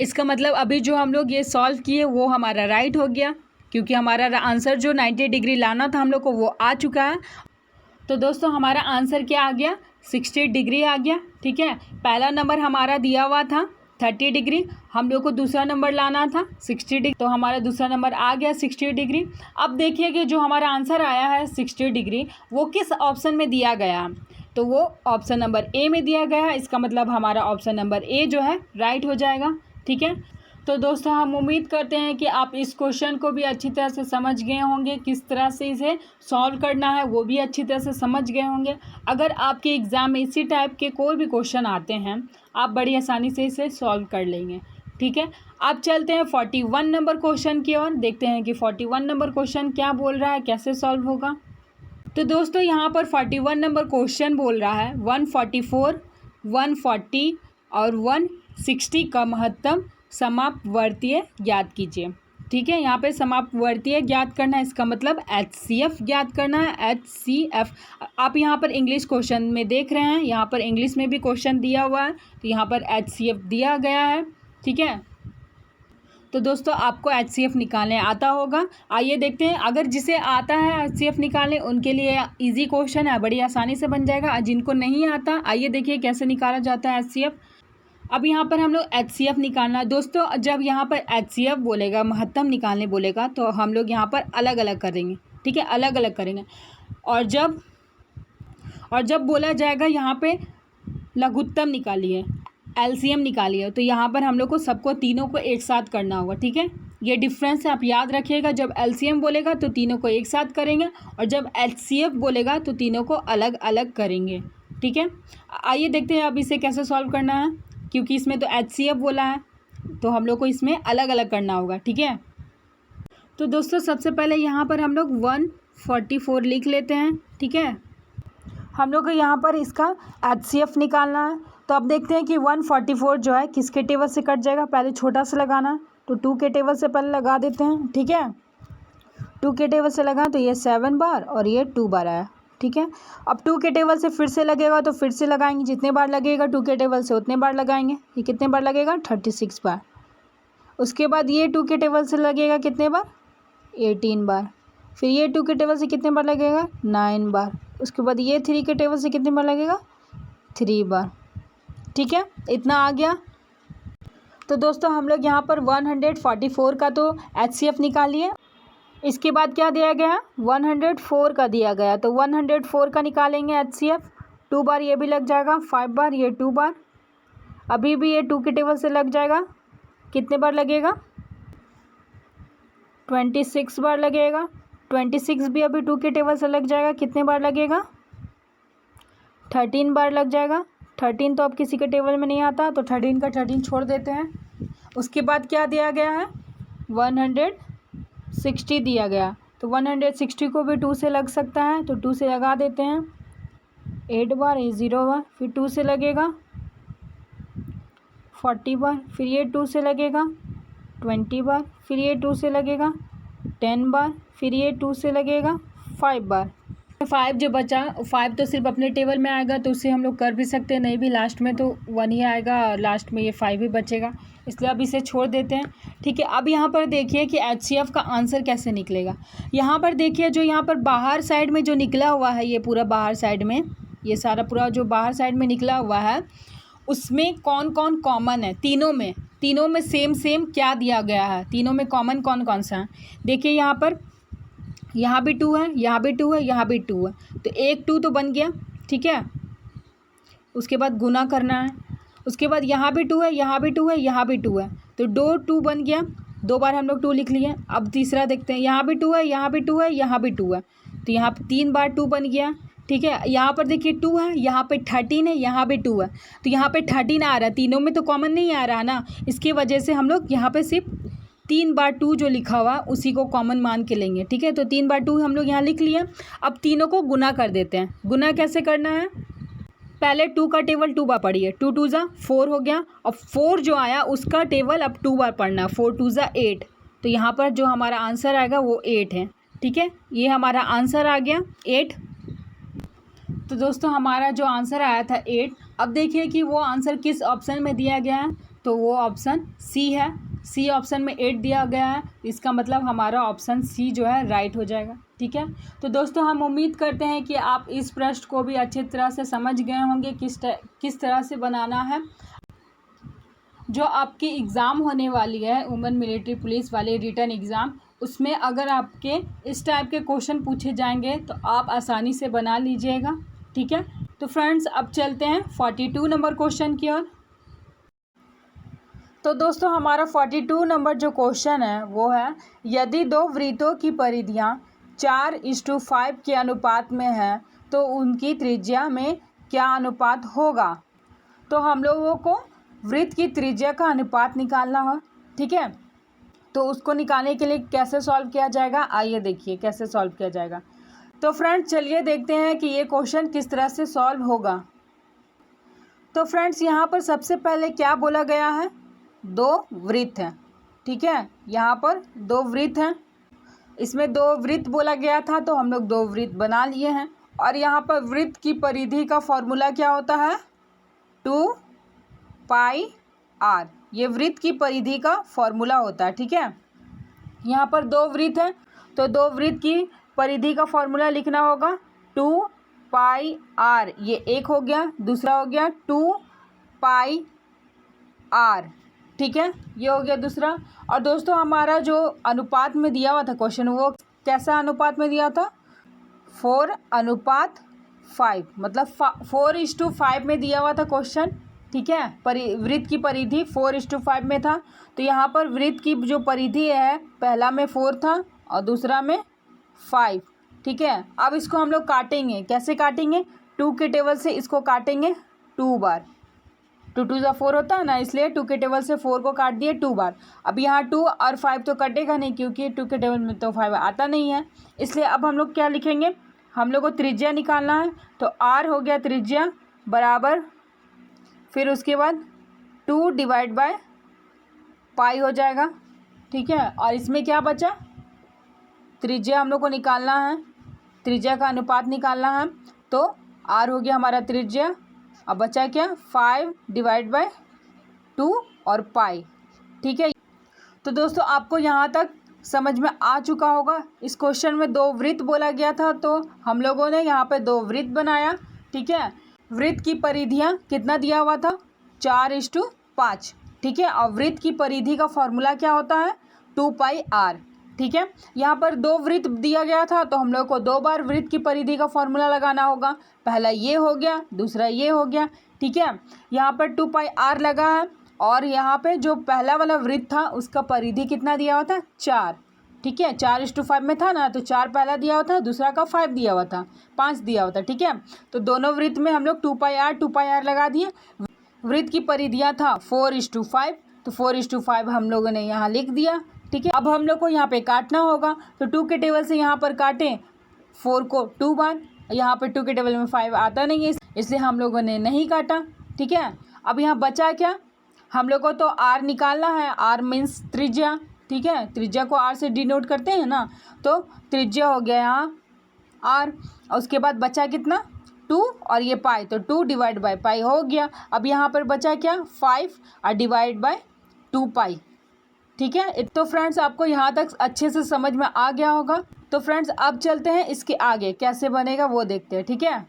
इसका मतलब अभी जो हम लोग ये सॉल्व किए वो हमारा राइट हो गया, क्योंकि हमारा आंसर जो 90 डिग्री लाना था हम लोग को वो आ चुका है। तो दोस्तों हमारा आंसर क्या आ गया? 60 डिग्री आ गया, ठीक है। पहला नंबर हमारा दिया हुआ था 30 डिग्री, हम लोग को दूसरा नंबर लाना था 60 डिग्री, तो हमारा दूसरा नंबर आ गया 60 डिग्री। अब देखिए कि जो हमारा आंसर आया है 60 डिग्री वो किस ऑप्शन में दिया गया, तो वो ऑप्शन नंबर ए में दिया गया है। इसका मतलब हमारा ऑप्शन नंबर ए जो है राइट हो जाएगा, ठीक है। तो दोस्तों हम उम्मीद करते हैं कि आप इस क्वेश्चन को भी अच्छी तरह से समझ गए होंगे, किस तरह से इसे सॉल्व करना है वो भी अच्छी तरह से समझ गए होंगे। अगर आपके एग्ज़ाम में इसी टाइप के कोई भी क्वेश्चन आते हैं आप बड़ी आसानी से इसे सॉल्व कर लेंगे, ठीक है। अब चलते हैं 41 नंबर क्वेश्चन की ओर, देखते हैं कि 41 नंबर क्वेश्चन क्या बोल रहा है, कैसे सॉल्व होगा। तो दोस्तों यहाँ पर 41 नंबर क्वेश्चन बोल रहा है 144, 140 और 160 का महत्तम समापवर्तीय ज्ञात कीजिए, ठीक है। यहाँ पे समापवर्तीय ज्ञात करना है, इसका मतलब HCF ज्ञात करना है। HCF आप यहाँ पर इंग्लिश क्वेश्चन में देख रहे हैं, यहाँ पर इंग्लिश में भी क्वेश्चन दिया हुआ है, तो यहाँ पर HCF दिया गया है, ठीक है। तो दोस्तों आपको HCF निकालने आता होगा। आइए देखते हैं, अगर जिसे आता है HCF निकालने उनके लिए इजी क्वेश्चन है, बड़ी आसानी से बन जाएगा। जिनको नहीं आता आइए देखिए कैसे निकाला जाता है HCF। अब यहाँ पर हम लोग HCF निकालना, दोस्तों जब यहाँ पर HCF बोलेगा, महत्तम निकालने बोलेगा, तो हम लोग यहाँ पर अलग अलग करेंगे। ठीक है, अलग अलग करेंगे। और जब बोला जाएगा यहाँ पे लघुत्तम निकालिए, एलसीएम निकालिए, तो यहाँ पर हम लोग को सबको तीनों को एक साथ करना होगा। ठीक है, ये डिफरेंस है, आप याद रखिएगा। जब एलसीएम बोलेगा तो तीनों को एक साथ करेंगे, और जब एचसीएफ बोलेगा तो तीनों को अलग अलग करेंगे। ठीक है, आइए देखते हैं अब इसे कैसे सॉल्व करना है, क्योंकि इसमें तो एचसीएफ बोला है तो हम लोग को इसमें अलग अलग करना होगा। ठीक है, तो दोस्तों सबसे पहले यहाँ पर हम लोग 144 लिख लेते हैं। ठीक है, हम लोग को यहाँ पर इसका एचसीएफ निकालना है। तो अब देखते हैं कि 144 जो है किसके टेबल से कट जाएगा। पहले छोटा सा लगाना है, तो 2 के टेबल से पहले लगा देते हैं। ठीक है, 2 के टेबल से लगा तो ये 7 बार और ये 2 बार आया। ठीक है, अब 2 के टेबल से फिर से लगेगा तो फिर से लगाएंगे, जितने बार लगेगा 2 के टेबल से उतने बार लगाएंगे। ये कितने बार लगेगा, 36 बार। उसके बाद ये 2 के टेबल से लगेगा कितने बार, 18 बार। फिर ये 2 के टेबल से कितने बार लगेगा, 9 बार। उसके बाद ये 3 के टेबल से कितने बार लगेगा, 3 बार। ठीक है, इतना आ गया। तो दोस्तों हम लोग यहाँ पर 144 का तो एचसीएफ निकालिए। इसके बाद क्या दिया गया, 104 का दिया गया, तो 104 का निकालेंगे एचसीएफ। 2 बार ये भी लग जाएगा, 5 बार, ये 2 बार। अभी भी ये 2 के टेबल से लग जाएगा, कितने बार लगेगा, 26 बार लगेगा। 26 भी अभी 2 के टेबल से लग जाएगा, कितने बार लगेगा, 13 बार लग जाएगा। 13 तो अब किसी के टेबल में नहीं आता, तो 13 का 13 छोड़ देते हैं। उसके बाद क्या दिया गया है, 160 दिया गया, तो 160 को भी 2 से लग सकता है, तो 2 से लगा देते हैं। 8 बार, ये 0 बार, फिर 2 से लगेगा 40 बार, फिर ये 2 से लगेगा 20 बार, फिर ये 2 से लगेगा 10 बार, फिर ये 2 से लगेगा 5 बार। 5 जो बचा, 5 तो सिर्फ अपने टेबल में आएगा, तो उसे हम लोग कर भी सकते हैं, नहीं भी लास्ट में तो 1 ही आएगा, और लास्ट में ये 5 ही बचेगा, इसलिए अब इसे छोड़ देते हैं। ठीक है, अब यहाँ पर देखिए कि एचसीएफ का आंसर कैसे निकलेगा। यहाँ पर देखिए जो यहाँ पर बाहर साइड में जो निकला हुआ है, ये पूरा बाहर साइड में, ये सारा पूरा जो बाहर साइड में निकला हुआ है, उसमें कौन कौन कॉमन है, तीनों में सेम क्या दिया गया है, तीनों में कॉमन कौन कौन सा है। देखिए यहाँ पर, यहाँ भी 2 है, यहाँ भी 2 है, यहाँ भी 2 है, तो एक 2 तो बन गया। ठीक है, उसके बाद गुना करना है। उसके बाद यहाँ भी 2 है, यहाँ भी 2 है, यहाँ भी 2 है, तो 2 बन गया, 2 बार हम लोग 2 लिख लिए। अब तीसरा देखते हैं, यहाँ भी 2 है, यहाँ भी 2 है, यहाँ भी 2 है, तो यहाँ पर 3 बार 2 बन गया। ठीक है, यहाँ पर देखिए 2 है, यहाँ पे 13 है, यहाँ पे 2 है, तो यहाँ पे 13 आ रहा है, तीनों में तो कॉमन नहीं आ रहा ना, इसकी वजह से हम लोग यहाँ पे सिर्फ 3 बार 2 जो लिखा हुआ उसी को कॉमन मान के लेंगे। ठीक है, तो 3 बार 2 हम लोग यहाँ लिख लिए। अब तीनों को गुना कर देते हैं। गुना कैसे करना है, पहले 2 का टेबल 2 बार पढ़िए, 2 2 जा 4 हो गया, और 4 जो आया उसका टेबल अब 2 बार पढ़ना, 4 2 जा 8, तो यहाँ पर जो हमारा आंसर आएगा वो 8 है। ठीक है, ये हमारा आंसर आ गया 8। तो दोस्तों हमारा जो आंसर आया था 8। अब देखिए कि वो आंसर किस ऑप्शन में दिया गया है, तो वो ऑप्शन सी है। सी ऑप्शन में 8 दिया गया है, इसका मतलब हमारा ऑप्शन सी जो है राइट हो जाएगा। ठीक है, तो दोस्तों हम उम्मीद करते हैं कि आप इस प्रश्न को भी अच्छी तरह से समझ गए होंगे किस तरह से बनाना है। जो आपकी एग्ज़ाम होने वाली है वुमेन मिलिट्री पुलिस वाले रिटन एग्ज़ाम, उसमें अगर आपके इस टाइप के क्वेश्चन पूछे जाएंगे तो आप आसानी से बना लीजिएगा। ठीक है, तो फ्रेंड्स अब चलते हैं 42 नंबर क्वेश्चन की ओर। तो दोस्तों हमारा 42 नंबर जो क्वेश्चन है वो है, यदि 2 वृत्तों की परिधियाँ 4:5 के अनुपात में है तो उनकी त्रिज्या में क्या अनुपात होगा। तो हम लोगों को वृत्त की त्रिज्या का अनुपात निकालना हो। ठीक है, तो उसको निकालने के लिए कैसे सॉल्व किया जाएगा, आइए देखिए कैसे सॉल्व किया जाएगा। तो फ्रेंड्स चलिए देखते हैं कि ये क्वेश्चन किस तरह से सॉल्व होगा। तो फ्रेंड्स यहाँ पर सबसे पहले क्या बोला गया है, 2 वृत्त हैं। ठीक है, यहाँ पर 2 वृत्त हैं, इसमें 2 वृत्त बोला गया था तो हम लोग 2 वृत्त बना लिए हैं। और यहाँ पर वृत्त की परिधि का फॉर्मूला क्या होता है, 2 पाई r, ये वृत्त की परिधि का फॉर्मूला होता है। ठीक है, यहाँ पर 2 वृत्त हैं तो 2 वृत्त की परिधि का फॉर्मूला लिखना होगा 2 पाई r, ये एक हो गया, दूसरा हो गया 2 पाई r। ठीक है, ये हो गया दूसरा। और दोस्तों हमारा जो अनुपात में दिया हुआ था क्वेश्चन वो कैसा अनुपात में दिया था? 4:5, मतलब 4:5 में दिया हुआ था क्वेश्चन, ठीक है। वृत्त की परिधि 4:5 में था। तो यहाँ पर वृत्त की जो परिधि है, पहला में 4 था और दूसरा में 5, ठीक है। अब इसको हम लोग काटेंगे, कैसे काटेंगे? 2 के टेबल से इसको काटेंगे 2 बार। 2 2 ज़ा 4 होता है ना, इसलिए 2 के टेबल से 4 को काट दिए 2 बार। अब यहाँ 2 और 5 तो कटेगा नहीं, क्योंकि 2 के टेबल में तो 5 आता नहीं है। इसलिए अब हम लोग क्या लिखेंगे? हम लोग को त्रिज्या निकालना है। तो r हो गया त्रिज्या बराबर, फिर उसके बाद 2/पाई हो जाएगा, ठीक है। और इसमें क्या बचा? त्रिज्या हम लोग को निकालना है, त्रिज्या का अनुपात निकालना है। तो r हो गया हमारा त्रिज्या, अब बचा क्या? 5/2 और पाई, ठीक है। तो दोस्तों आपको यहाँ तक समझ में आ चुका होगा। इस क्वेश्चन में 2 वृत्त बोला गया था, तो हम लोगों ने यहाँ पे 2 वृत्त बनाया, ठीक है। वृत्त की परिधियाँ कितना दिया हुआ था? 4:5, ठीक है। और वृत्त की परिधि का फॉर्मूला क्या होता है? 2πr, ठीक है। यहाँ पर 2 वृत्त दिया गया था, तो हम लोग को 2 बार वृत्त की परिधि का फॉर्मूला लगाना होगा। पहला ये हो गया, दूसरा ये हो गया, ठीक है। यहाँ पर 2πr लगा है, और यहाँ पे जो पहला वाला वृत्त था उसका परिधि कितना दिया हुआ था? 4, ठीक है। 4:5 में था ना, तो 4 पहला दिया हुआ था, दूसरा का 5 दिया हुआ था, 5 दिया हुआ था, ठीक है। तो दोनों वृत्त में हम लोग 2πr लगा दिए। वृत्त की परिधियाँ था 4:5, तो 4:5 हम लोगों ने यहाँ लिख दिया, ठीक है। अब हम लोग को यहाँ पे काटना होगा, तो 2 के टेबल से यहाँ पर काटें 4 को 2 बार। यहाँ पर 2 के टेबल में 5 आता नहीं है, इसलिए हम लोगों ने नहीं काटा, ठीक है। अब यहाँ बचा क्या? हम लोग को तो r निकालना है, r मीन्स त्रिज्या, ठीक है। त्रिज्या को r से डिनोट करते हैं ना, तो त्रिज्या हो गया यहाँ r। और उसके बाद बचा कितना? 2 और ये पाई, तो 2/पाई हो गया। अब यहाँ पर बचा क्या? 5 और /2 पाई, ठीक है। तो फ्रेंड्स आपको यहाँ तक अच्छे से समझ में आ गया होगा। तो फ्रेंड्स अब चलते हैं इसके आगे कैसे बनेगा वो देखते हैं, ठीक है।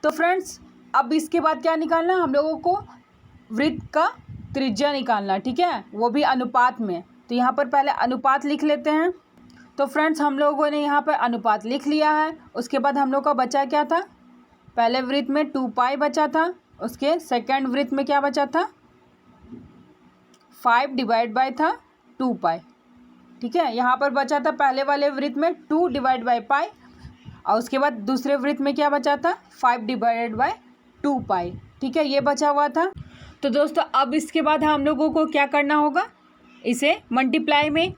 तो फ्रेंड्स अब इसके बाद क्या निकालना है? हम लोगों को वृत्त का त्रिज्या निकालना, ठीक है, वो भी अनुपात में। तो यहाँ पर पहले अनुपात लिख लेते हैं। तो फ्रेंड्स हम लोगों ने यहाँ पर अनुपात लिख लिया है। उसके बाद हम लोग का बचा क्या था? पहले वृत्त में 2π बचा था, उसके सेकंड वृत्त में क्या बचा था? 5/2 ठीक है। यहाँ पर बचा था पहले वाले वृत्त में 2/पाई, और उसके बाद दूसरे वृत्त में क्या बचा था? 5/2 पाई, ठीक है, ये बचा हुआ था। तो दोस्तों अब इसके बाद हम लोगों को क्या करना होगा? इसे मल्टीप्लाई में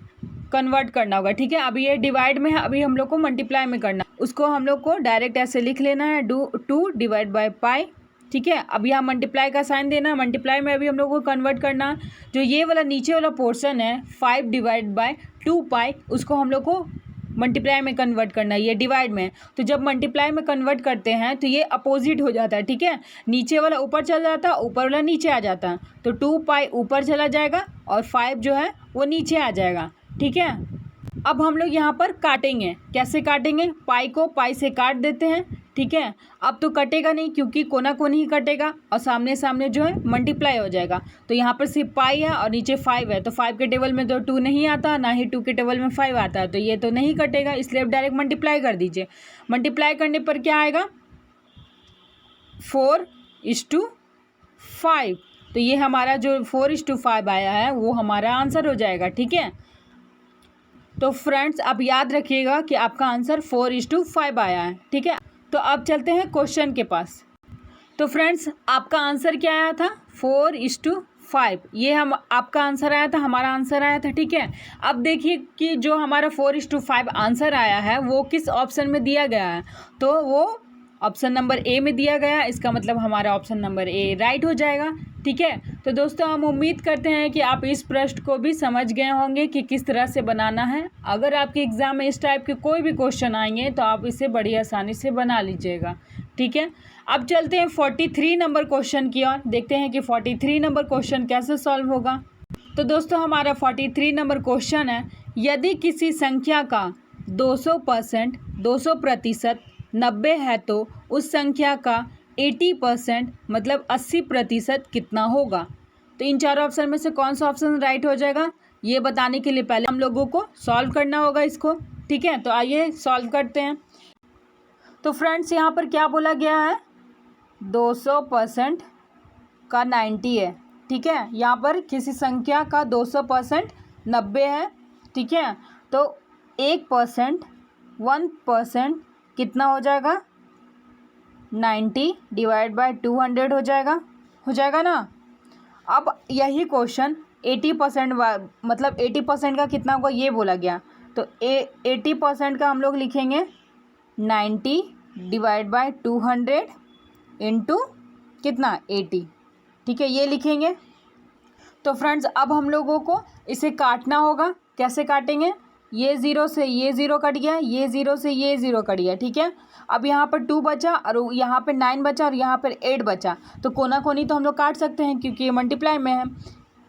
कन्वर्ट करना होगा, ठीक है। अभी ये डिवाइड में है, अभी हम लोग को मल्टीप्लाई में करना, उसको हम लोग को डायरेक्ट ऐसे लिख लेना है 2/पाई, ठीक है। अब यहाँ मल्टीप्लाई का साइन देना, मल्टीप्लाई में अभी हम लोग को कन्वर्ट करना। जो ये वाला नीचे वाला पोर्शन है 5/2 पाई, उसको हम लोग को मल्टीप्लाई में कन्वर्ट करना है, ये डिवाइड में। तो जब मल्टीप्लाई में कन्वर्ट करते हैं तो ये अपोजिट हो जाता है, ठीक है। नीचे वाला ऊपर चला जाता है, ऊपर वाला नीचे आ जाता है। तो 2 पाई ऊपर चला जाएगा और 5 जो है वो नीचे आ जाएगा, ठीक है। अब हम लोग यहाँ पर काटेंगे, कैसे काटेंगे? पाई को पाई से काट देते हैं, ठीक है। अब तो कटेगा नहीं, क्योंकि कोना कोनी ही कटेगा और सामने सामने जो है मल्टीप्लाई हो जाएगा। तो यहाँ पर सिर्फ पाई है और नीचे 5 है, तो 5 के टेबल में तो 2 नहीं आता, ना ही 2 के टेबल में 5 आता है, तो ये तो नहीं कटेगा, इसलिए अब डायरेक्ट मल्टीप्लाई कर दीजिए। मल्टीप्लाई करने पर क्या आएगा? 4:5। तो ये हमारा जो 4:5 आया है वो हमारा आंसर हो जाएगा, ठीक है। तो फ्रेंड्स आप याद रखिएगा कि आपका आंसर 4:5 आया है, ठीक है। तो अब चलते हैं क्वेश्चन के पास। तो फ्रेंड्स आपका आंसर क्या आया था? 4:5, ये हम आपका आंसर आया था, हमारा आंसर आया था, ठीक है। अब देखिए कि जो हमारा 4:5 आंसर आया है वो किस ऑप्शन में दिया गया है, तो वो ऑप्शन नंबर ए में दिया गया। इसका मतलब हमारा ऑप्शन नंबर ए राइट हो जाएगा, ठीक है। तो दोस्तों हम उम्मीद करते हैं कि आप इस प्रश्न को भी समझ गए होंगे कि किस तरह से बनाना है। अगर आपके एग्ज़ाम में इस टाइप के कोई भी क्वेश्चन आएंगे तो आप इसे बड़ी आसानी से बना लीजिएगा, ठीक है। अब चलते हैं 43 नंबर क्वेश्चन की ओर, देखते हैं कि 43 नंबर क्वेश्चन कैसे सॉल्व होगा। तो दोस्तों हमारा 43 नंबर क्वेश्चन है, यदि किसी संख्या का 200% 200% 90 है तो उस संख्या का 80% मतलब 80% कितना होगा? तो इन चारों ऑप्शन में से कौन सा ऑप्शन राइट हो जाएगा, ये बताने के लिए पहले हम लोगों को सॉल्व करना होगा इसको, ठीक है, तो आइए सॉल्व करते हैं। तो फ्रेंड्स यहाँ पर क्या बोला गया है, 200% का 90 है। ठीक है, यहाँ पर किसी संख्या का 200% 90 है। ठीक है, तो 1% 1% कितना हो जाएगा, 90 डिवाइड बाय 200 हो जाएगा ना। अब यही क्वेश्चन 80% मतलब 80% का कितना होगा ये बोला गया, तो 80% का हम लोग लिखेंगे 90 डिवाइड बाय 200 इंटू कितना 80। ठीक है, ये लिखेंगे। तो फ्रेंड्स अब हम लोगों को इसे काटना होगा। कैसे काटेंगे, ये ज़ीरो से ये ज़ीरो कट गया, ये ज़ीरो से ये ज़ीरो कट गया। ठीक है, अब यहाँ पर 2 बचा और यहाँ पर 9 बचा और यहाँ पर 8 बचा, तो कोना कोनी तो हम लोग काट सकते हैं क्योंकि ये मल्टीप्लाई में है।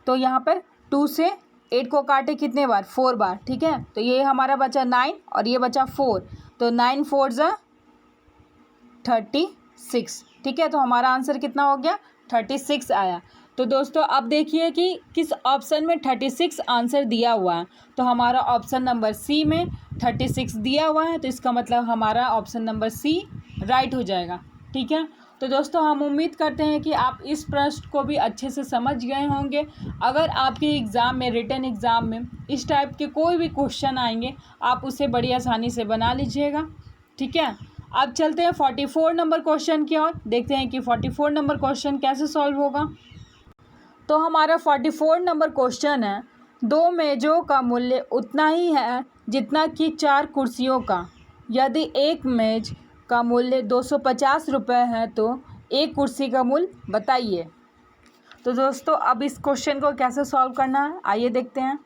तो यहाँ पर 2 से 8 को काटे कितने बार, 4 बार। ठीक है, तो ये हमारा बचा 9 और ये बचा 4, तो 9 4 ज़ा 36। ठीक है, तो हमारा आंसर कितना हो गया, 36 आया। तो दोस्तों अब देखिए कि किस ऑप्शन में 36 आंसर दिया हुआ है। तो हमारा ऑप्शन नंबर सी में 36 दिया हुआ है, तो इसका मतलब हमारा ऑप्शन नंबर सी राइट हो जाएगा। ठीक है, तो दोस्तों हम उम्मीद करते हैं कि आप इस प्रश्न को भी अच्छे से समझ गए होंगे। अगर आपके एग्ज़ाम में, रिटन एग्ज़ाम में इस टाइप के कोई भी क्वेश्चन आएंगे, आप उसे बड़ी आसानी से बना लीजिएगा। ठीक है, अब चलते हैं 44 नंबर क्वेश्चन की ओर, देखते हैं कि 44 नंबर क्वेश्चन कैसे सॉल्व होगा। तो हमारा 44 नंबर क्वेश्चन है, 2 मेज़ों का मूल्य उतना ही है जितना कि 4 कुर्सियों का। यदि एक मेज़ का मूल्य 250 रुपये है तो एक कुर्सी का मूल्य बताइए। तो दोस्तों अब इस क्वेश्चन को कैसे सॉल्व करना है आइए देखते हैं।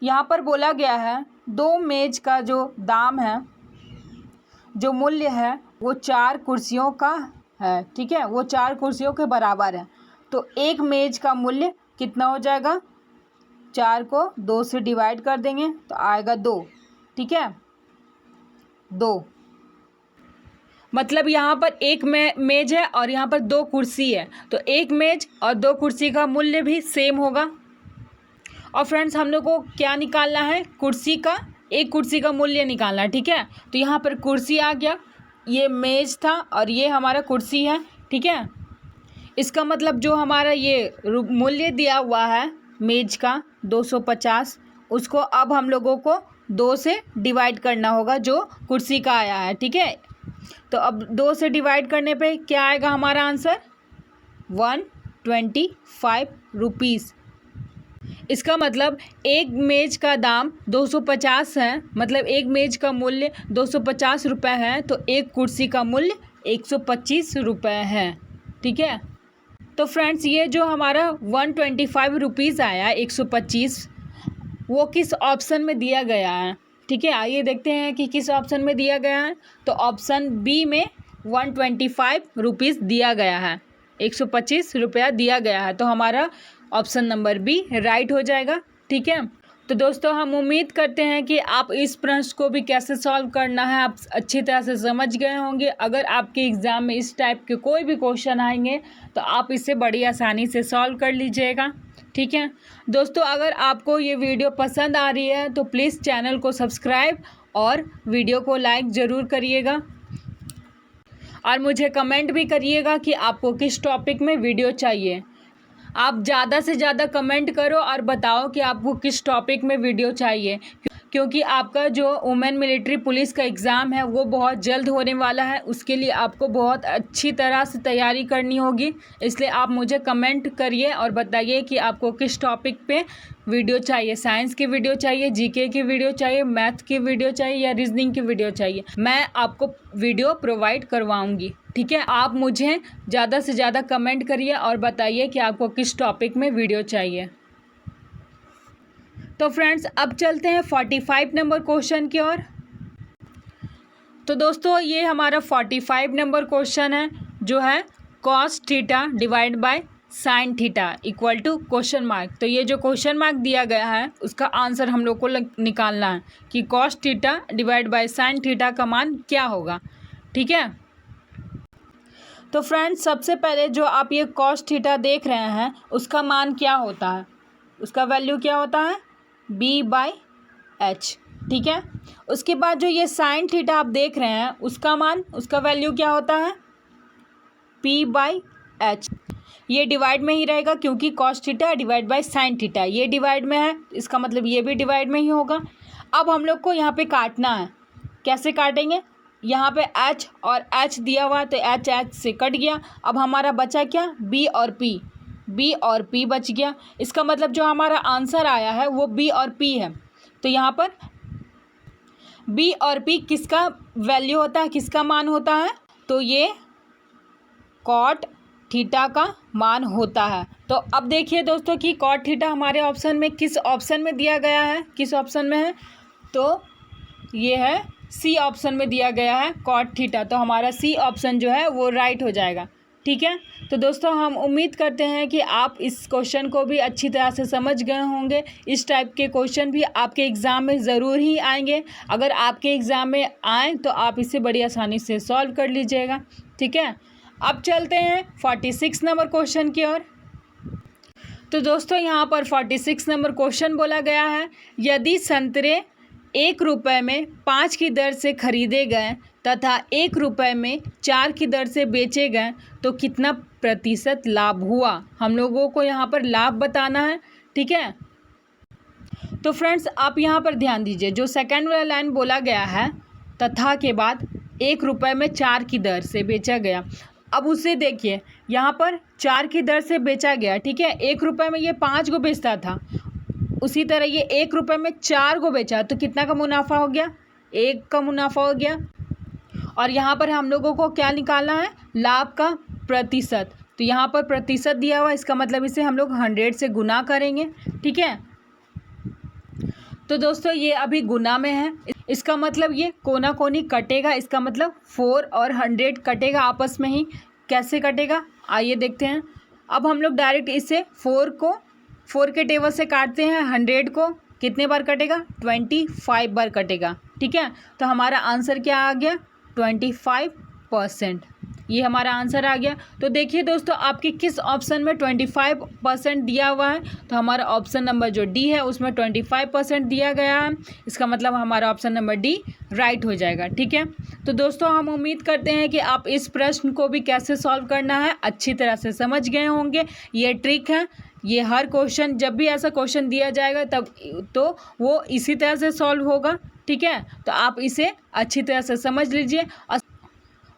यहाँ पर बोला गया है 2 मेज़ का जो दाम है, जो मूल्य है वो 4 कुर्सियों का है। ठीक है, वो 4 कुर्सियों के बराबर है। तो एक मेज़ का मूल्य कितना हो जाएगा, 4 को 2 से डिवाइड कर देंगे तो आएगा 2। ठीक है, 2 मतलब यहाँ पर एक मेज है और यहाँ पर 2 कुर्सी है, तो एक मेज और 2 कुर्सी का मूल्य भी सेम होगा। और फ्रेंड्स हम लोग को क्या निकालना है, कुर्सी का, एक कुर्सी का मूल्य निकालना है। ठीक है, तो यहाँ पर कुर्सी आ गया, ये मेज था और ये हमारा कुर्सी है। ठीक है, इसका मतलब जो हमारा ये मूल्य दिया हुआ है मेज का 250, उसको अब हम लोगों को 2 से डिवाइड करना होगा जो कुर्सी का आया है। ठीक है, तो अब 2 से डिवाइड करने पे क्या आएगा हमारा आंसर, 125 रुपीज़। इसका मतलब एक मेज का दाम 250 है, मतलब एक मेज का मूल्य 250 रुपये है, तो एक कुर्सी का मूल्य 125 रुपये है। ठीक है, तो फ्रेंड्स ये जो हमारा 125 रुपीज़ आया 125, वो किस ऑप्शन में दिया गया है। ठीक है, आइए देखते हैं कि किस ऑप्शन में दिया गया है। तो ऑप्शन बी में 125 रुपीज़ दिया गया है, 125 रुपया दिया गया है, तो हमारा ऑप्शन नंबर बी राइट हो जाएगा। ठीक है, तो दोस्तों हम उम्मीद करते हैं कि आप इस प्रश्न को भी कैसे सॉल्व करना है आप अच्छी तरह से समझ गए होंगे। अगर आपके एग्ज़ाम में इस टाइप के कोई भी क्वेश्चन आएंगे तो आप इसे बड़ी आसानी से सॉल्व कर लीजिएगा। ठीक है दोस्तों, अगर आपको ये वीडियो पसंद आ रही है तो प्लीज़ चैनल को सब्सक्राइब और वीडियो को लाइक ज़रूर करिएगा और मुझे कमेंट भी करिएगा कि आपको किस टॉपिक में वीडियो चाहिए। आप ज़्यादा से ज़्यादा कमेंट करो और बताओ कि आपको किस टॉपिक में वीडियो चाहिए, क्योंकि आपका जो वुमेन मिलिट्री पुलिस का एग्ज़ाम है वो बहुत जल्द होने वाला है। उसके लिए आपको बहुत अच्छी तरह से तैयारी करनी होगी, इसलिए आप मुझे कमेंट करिए और बताइए कि आपको किस टॉपिक पे वीडियो चाहिए। साइंस की वीडियो चाहिए, जीके की वीडियो चाहिए, मैथ की वीडियो चाहिए या रीजनिंग की वीडियो चाहिए, मैं आपको वीडियो प्रोवाइड करवाऊँगी। ठीक है, आप मुझे ज़्यादा से ज़्यादा कमेंट करिए और बताइए कि आपको किस टॉपिक में वीडियो चाहिए। तो फ्रेंड्स अब चलते हैं 45 नंबर क्वेश्चन की ओर। तो दोस्तों ये हमारा 45 नंबर क्वेश्चन है जो है cos theta divide by sin theta equal to question mark. तो ये जो क्वेश्चन मार्क दिया गया है उसका आंसर हम लोग को निकालना है कि cos theta divide by sin theta का मान क्या होगा। ठीक है, तो फ्रेंड्स सबसे पहले जो आप ये cos थीटा देख रहे हैं उसका मान क्या होता है, उसका वैल्यू क्या होता है b/h। ठीक है। उसके बाद जो ये साइन थीटा आप देख रहे हैं उसका मान, उसका वैल्यू क्या होता है, P/H। ये डिवाइड में ही रहेगा क्योंकि cos theta divide by sine theta, ये डिवाइड में है, इसका मतलब ये भी डिवाइड में ही होगा। अब हम लोग को यहाँ पे काटना है, कैसे काटेंगे, यहाँ पे H और H दिया हुआ है तो H से कट गया। अब हमारा बचा क्या, B और P बच गया। इसका मतलब जो हमारा आंसर आया है वो B और P है। तो यहाँ पर B और P किसका वैल्यू होता है, किसका मान होता है, तो ये कॉट थीटा का मान होता है। तो अब देखिए दोस्तों कि कॉट थीटा हमारे ऑप्शन में किस ऑप्शन में दिया गया है, किस ऑप्शन में है, तो ये है सी ऑप्शन में दिया गया है कॉट थीटा। तो हमारा सी ऑप्शन जो है वो राइट हो जाएगा। ठीक है। तो दोस्तों हम उम्मीद करते हैं कि आप इस क्वेश्चन को भी अच्छी तरह से समझ गए होंगे। इस टाइप के क्वेश्चन भी आपके एग्ज़ाम में ज़रूर ही आएंगे। अगर आपके एग्ज़ाम में आएँ तो आप इसे बड़ी आसानी से सॉल्व कर लीजिएगा। ठीक है। अब चलते हैं 46 नंबर क्वेश्चन की ओर। तो दोस्तों यहाँ पर 46 नंबर क्वेश्चन बोला गया है, यदि संतरे 1 रुपये में 5 की दर से खरीदे गए तथा 1 रुपये में 4 की दर से बेचे गए तो कितना प्रतिशत लाभ हुआ। हम लोगों को यहाँ पर लाभ बताना है। ठीक है। तो फ्रेंड्स आप यहाँ पर ध्यान दीजिए, जो सेकंड वाला लाइन बोला गया है तथा के बाद 1 रुपये में 4 की दर से बेचा गया, अब उसे देखिए यहाँ पर 4 की दर से बेचा गया। ठीक है। 1 रुपये में ये 5 को बेचता था, उसी तरह ये 1 रुपये में 4 को बेचा तो कितना का मुनाफा हो गया, 1 का मुनाफा हो गया। और यहाँ पर हम लोगों को क्या निकालना है, लाभ का प्रतिशत। तो यहाँ पर प्रतिशत दिया हुआ, इसका मतलब इसे हम लोग 100 से गुना करेंगे। ठीक है। तो दोस्तों ये अभी गुना में है, इसका मतलब ये कोना कोनी कटेगा, इसका मतलब 4 और 100 कटेगा आपस में ही। कैसे कटेगा आइए देखते हैं। अब हम लोग डायरेक्ट इसे 4 के टेबल से काटते हैं, 100 को कितने बार कटेगा, 25 बार कटेगा। ठीक है। तो हमारा आंसर क्या आ गया, 25%। ये हमारा आंसर आ गया। तो देखिए दोस्तों आपके किस ऑप्शन में 25% दिया हुआ है, तो हमारा ऑप्शन नंबर जो डी है उसमें 25% दिया गया है। इसका मतलब हमारा ऑप्शन नंबर डी राइट हो जाएगा। ठीक है। तो दोस्तों हम उम्मीद करते हैं कि आप इस प्रश्न को भी कैसे सॉल्व करना है अच्छी तरह से समझ गए होंगे। ये ट्रिक है, ये हर क्वेश्चन, जब भी ऐसा क्वेश्चन दिया जाएगा तब तो वो इसी तरह से सॉल्व होगा। ठीक है। तो आप इसे अच्छी तरह से समझ लीजिए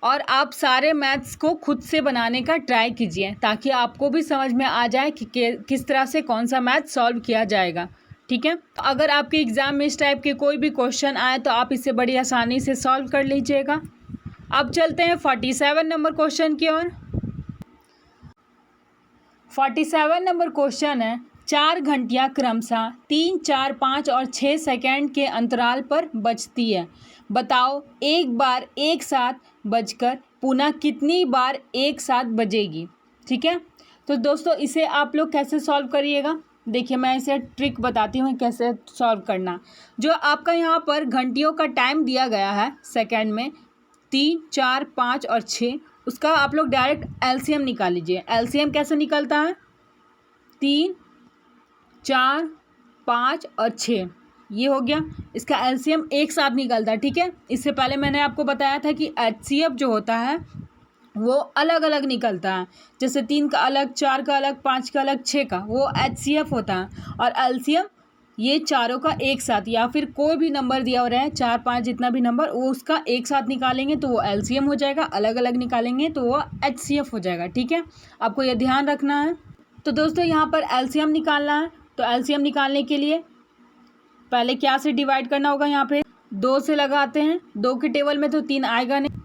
और आप सारे मैथ्स को खुद से बनाने का ट्राई कीजिए ताकि आपको भी समझ में आ जाए कि किस तरह से कौन सा मैथ सॉल्व किया जाएगा। ठीक है। तो अगर आपके एग्ज़ाम में इस टाइप के कोई भी क्वेश्चन आए तो आप इसे बड़ी आसानी से सॉल्व कर लीजिएगा। अब चलते हैं 47 नंबर क्वेश्चन की ओर। 47 नंबर क्वेश्चन है, 4 घंटियाँ क्रमशः 3, 4, 5 और 6 सेकंड के अंतराल पर बजती है। बताओ एक बार एक साथ बजकर पुनः कितनी बार एक साथ बजेगी। ठीक है। तो दोस्तों इसे आप लोग कैसे सॉल्व करिएगा, देखिए मैं इसे ट्रिक बताती हूँ कैसे सॉल्व करना। जो आपका यहाँ पर घंटियों का टाइम दिया गया है सेकंड में 3, 4, 5 और 6, उसका आप लोग डायरेक्ट एलसीएम निकाल लीजिए। एलसीएम कैसे निकलता है, 3, 4, 5 और 6, ये हो गया। इसका एलसीएम एक साथ निकलता है। ठीक है। इससे पहले मैंने आपको बताया था कि एचसीएफ जो होता है वो अलग अलग निकलता है, जैसे 3 का अलग, 4 का अलग, 5 का अलग, 6 का, वो एचसीएफ होता है। और एलसीएम ये चारों का एक साथ, या फिर कोई भी नंबर दिया हो रहा है 4, 5 जितना भी नंबर, वो उसका एक साथ निकालेंगे तो वो एलसीएम हो जाएगा, अलग अलग निकालेंगे तो वो एचसीएफ हो जाएगा। ठीक है। आपको ये ध्यान रखना है। तो दोस्तों यहाँ पर एलसीएम निकालना है, तो एलसीएम निकालने के लिए पहले क्या से डिवाइड करना होगा, यहाँ पे 2 से लगाते हैं। 2 के टेबल में तो 3 आएगा नहीं,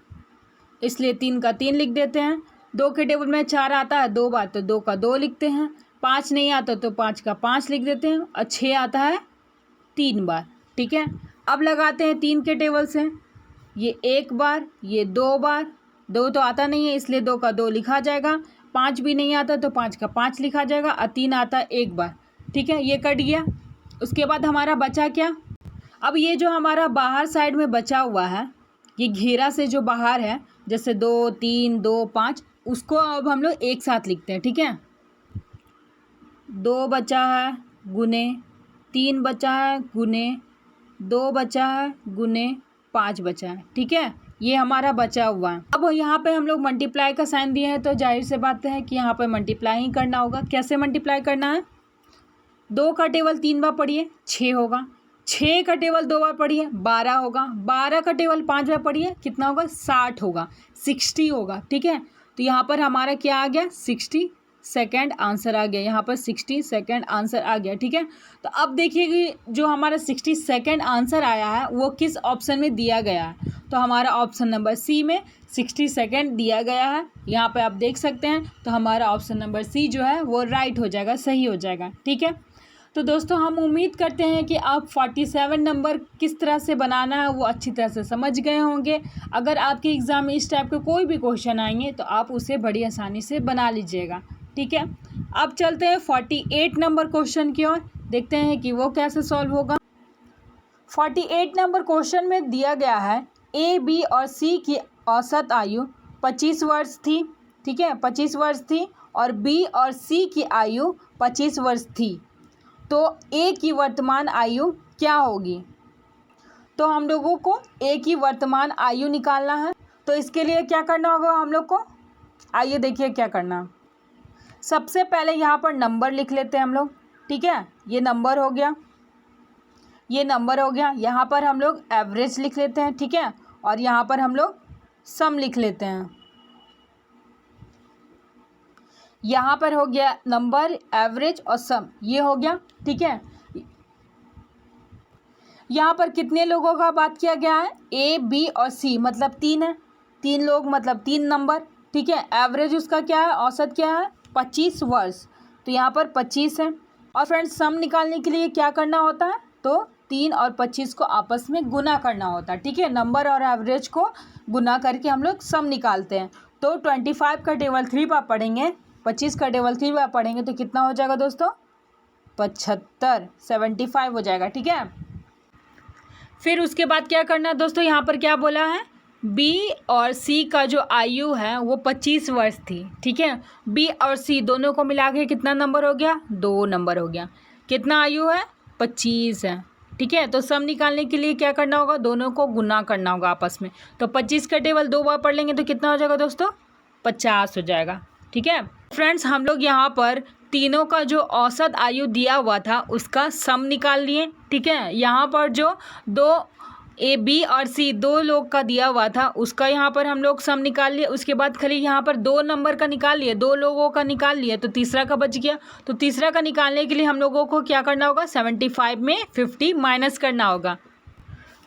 इसलिए 3 का 3 लिख देते हैं। 2 के टेबल में 4 आता है 2 बार, तो 2 का 2 लिखते हैं। 5 नहीं आता तो 5 का 5 लिख देते हैं। और 6 आता है 3 बार। ठीक है। अब लगाते हैं 3 के टेबल से, ये 1 बार, ये 2 बार, 2 तो आता नहीं है इसलिए 2 का 2 लिखा जाएगा। 5 भी नहीं आता तो 5 का 5 लिखा जाएगा। और 3 आता है 1 बार। ठीक है। ये कट गया। उसके बाद हमारा बचा क्या, अब ये जो हमारा बाहर साइड में बचा हुआ है, ये घेरा से जो बाहर है, जैसे 2, 3, 2, 5, उसको अब हम लोग एक साथ लिखते हैं। ठीक है। 2 बचा है गुने, 3 बचा है गुने 2 बचा है गुने 5 बचा है, ठीक है, ये हमारा बचा हुआ है। अब यहाँ पे हम लोग मल्टीप्लाई का साइन दिए हैं तो जाहिर से बात है कि यहाँ पे मल्टीप्लाई ही करना होगा। कैसे मल्टीप्लाई करना है? 2 का टेबल 3 बार पढ़िए 6 होगा, 6 का टेबल 2 बार पढ़िए 12 होगा, 12 का टेबल 5 बार पढ़िए कितना होगा? 60 होगा, 60 होगा, ठीक है। तो यहाँ पर हमारा क्या आ गया? 60 सेकेंड आंसर आ गया, यहाँ पर 60 सेकेंड आंसर आ गया, ठीक है। तो अब देखिए कि जो हमारा 60 सेकेंड आंसर आया है वो किस ऑप्शन में दिया गया है। तो हमारा ऑप्शन नंबर सी में 60 सेकेंड दिया गया है, यहाँ पे आप देख सकते हैं। तो हमारा ऑप्शन नंबर सी जो है वो राइट हो जाएगा, सही हो जाएगा, ठीक है। तो दोस्तों हम उम्मीद करते हैं कि आप 47 नंबर किस तरह से बनाना है वो अच्छी तरह से समझ गए होंगे। अगर आपके एग्ज़ाम में इस टाइप के कोई भी क्वेश्चन आएंगे तो आप उसे बड़ी आसानी से बना लीजिएगा, ठीक है। अब चलते हैं 48 नंबर क्वेश्चन की ओर, देखते हैं कि वो कैसे सॉल्व होगा। 48 नंबर क्वेश्चन में दिया गया है ए, बी और सी की औसत आयु 25 वर्ष थी, ठीक है, 25 वर्ष थी, और बी और सी की आयु 25 वर्ष थी। तो ए की वर्तमान आयु क्या होगी? तो हम लोगों को ए की वर्तमान आयु निकालना है। तो इसके लिए क्या करना होगा हम लोग को? आइए देखिए क्या करना। सबसे पहले यहाँ पर नंबर लिख लेते हैं हम लोग, ठीक है, ये नंबर हो गया, ये नंबर हो गया। यहाँ पर हम लोग एवरेज लिख लेते हैं, ठीक है, और यहाँ पर हम लोग सम लिख लेते हैं। यहाँ पर हो गया नंबर, एवरेज और सम, ये हो गया, ठीक है। यहाँ पर कितने लोगों का बात किया गया है? ए, बी और सी, मतलब 3 है, 3 लोग मतलब 3 नंबर, ठीक है। एवरेज उसका क्या है? औसत क्या है? 25 वर्ष, तो यहाँ पर 25 है। और फ्रेंड्स सम निकालने के लिए क्या करना होता है? तो 3 और 25 को आपस में गुना करना होता है, ठीक है। नंबर और एवरेज को गुना करके हम लोग सम निकालते हैं। तो 25 का टेबल 3 बार पढ़ेंगे, 25 का टेबल 3 बार पढ़ेंगे तो कितना हो जाएगा दोस्तों? 75, 75 हो जाएगा, ठीक है। फिर उसके बाद क्या करना है दोस्तों? यहाँ पर क्या बोला है? बी और सी का जो आयु है वो 25 वर्ष थी, ठीक है। बी और सी दोनों को मिला के कितना नंबर हो गया? 2 नंबर हो गया। कितना आयु है? 25 है, ठीक है। तो सम निकालने के लिए क्या करना होगा? दोनों को गुना करना होगा आपस में। तो 25 का टेबल 2 बार पढ़ लेंगे तो कितना हो जाएगा दोस्तों? 50 हो जाएगा, ठीक है। फ्रेंड्स हम लोग यहाँ पर तीनों का जो औसत आयु दिया हुआ था उसका सम निकाल लिए, ठीक है। यहाँ पर जो 2 ए, बी और सी 2 लोग का दिया हुआ था उसका यहाँ पर हम लोग सम निकाल लिए। उसके बाद खाली यहाँ पर 2 नंबर का निकाल लिए, 2 लोगों का निकाल लिए, तो तीसरा का बच गया। तो तीसरा का निकालने के लिए हम लोगों को क्या करना होगा? 75 में 50 माइनस करना होगा।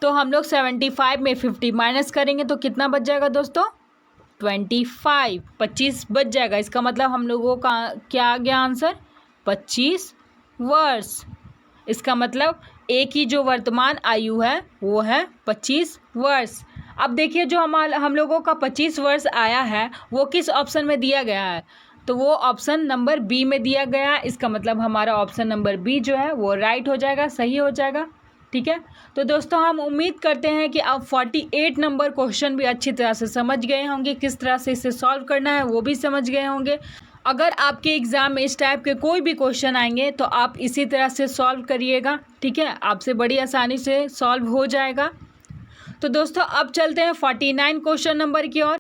तो हम लोग 75 में 50 माइनस करेंगे तो कितना बच जाएगा दोस्तों? 25, 25 बच जाएगा। इसका मतलब हम लोगों का क्या आ गया आंसर? 25 वर्ष। इसका मतलब ए की जो वर्तमान आयु है वो है 25 वर्ष। अब देखिए जो हम लोगों का 25 वर्ष आया है वो किस ऑप्शन में दिया गया है? तो वो ऑप्शन नंबर बी में दिया गया है। इसका मतलब हमारा ऑप्शन नंबर बी जो है वो राइट हो जाएगा, सही हो जाएगा, ठीक है। तो दोस्तों हम उम्मीद करते हैं कि आप 48 नंबर क्वेश्चन भी अच्छी तरह से समझ गए होंगे, किस तरह से इसे सॉल्व करना है वो भी समझ गए होंगे। अगर आपके एग्ज़ाम में इस टाइप के कोई भी क्वेश्चन आएंगे तो आप इसी तरह से सॉल्व करिएगा, ठीक है, आपसे बड़ी आसानी से सॉल्व हो जाएगा। तो दोस्तों अब चलते हैं 49 क्वेश्चन नंबर की ओर।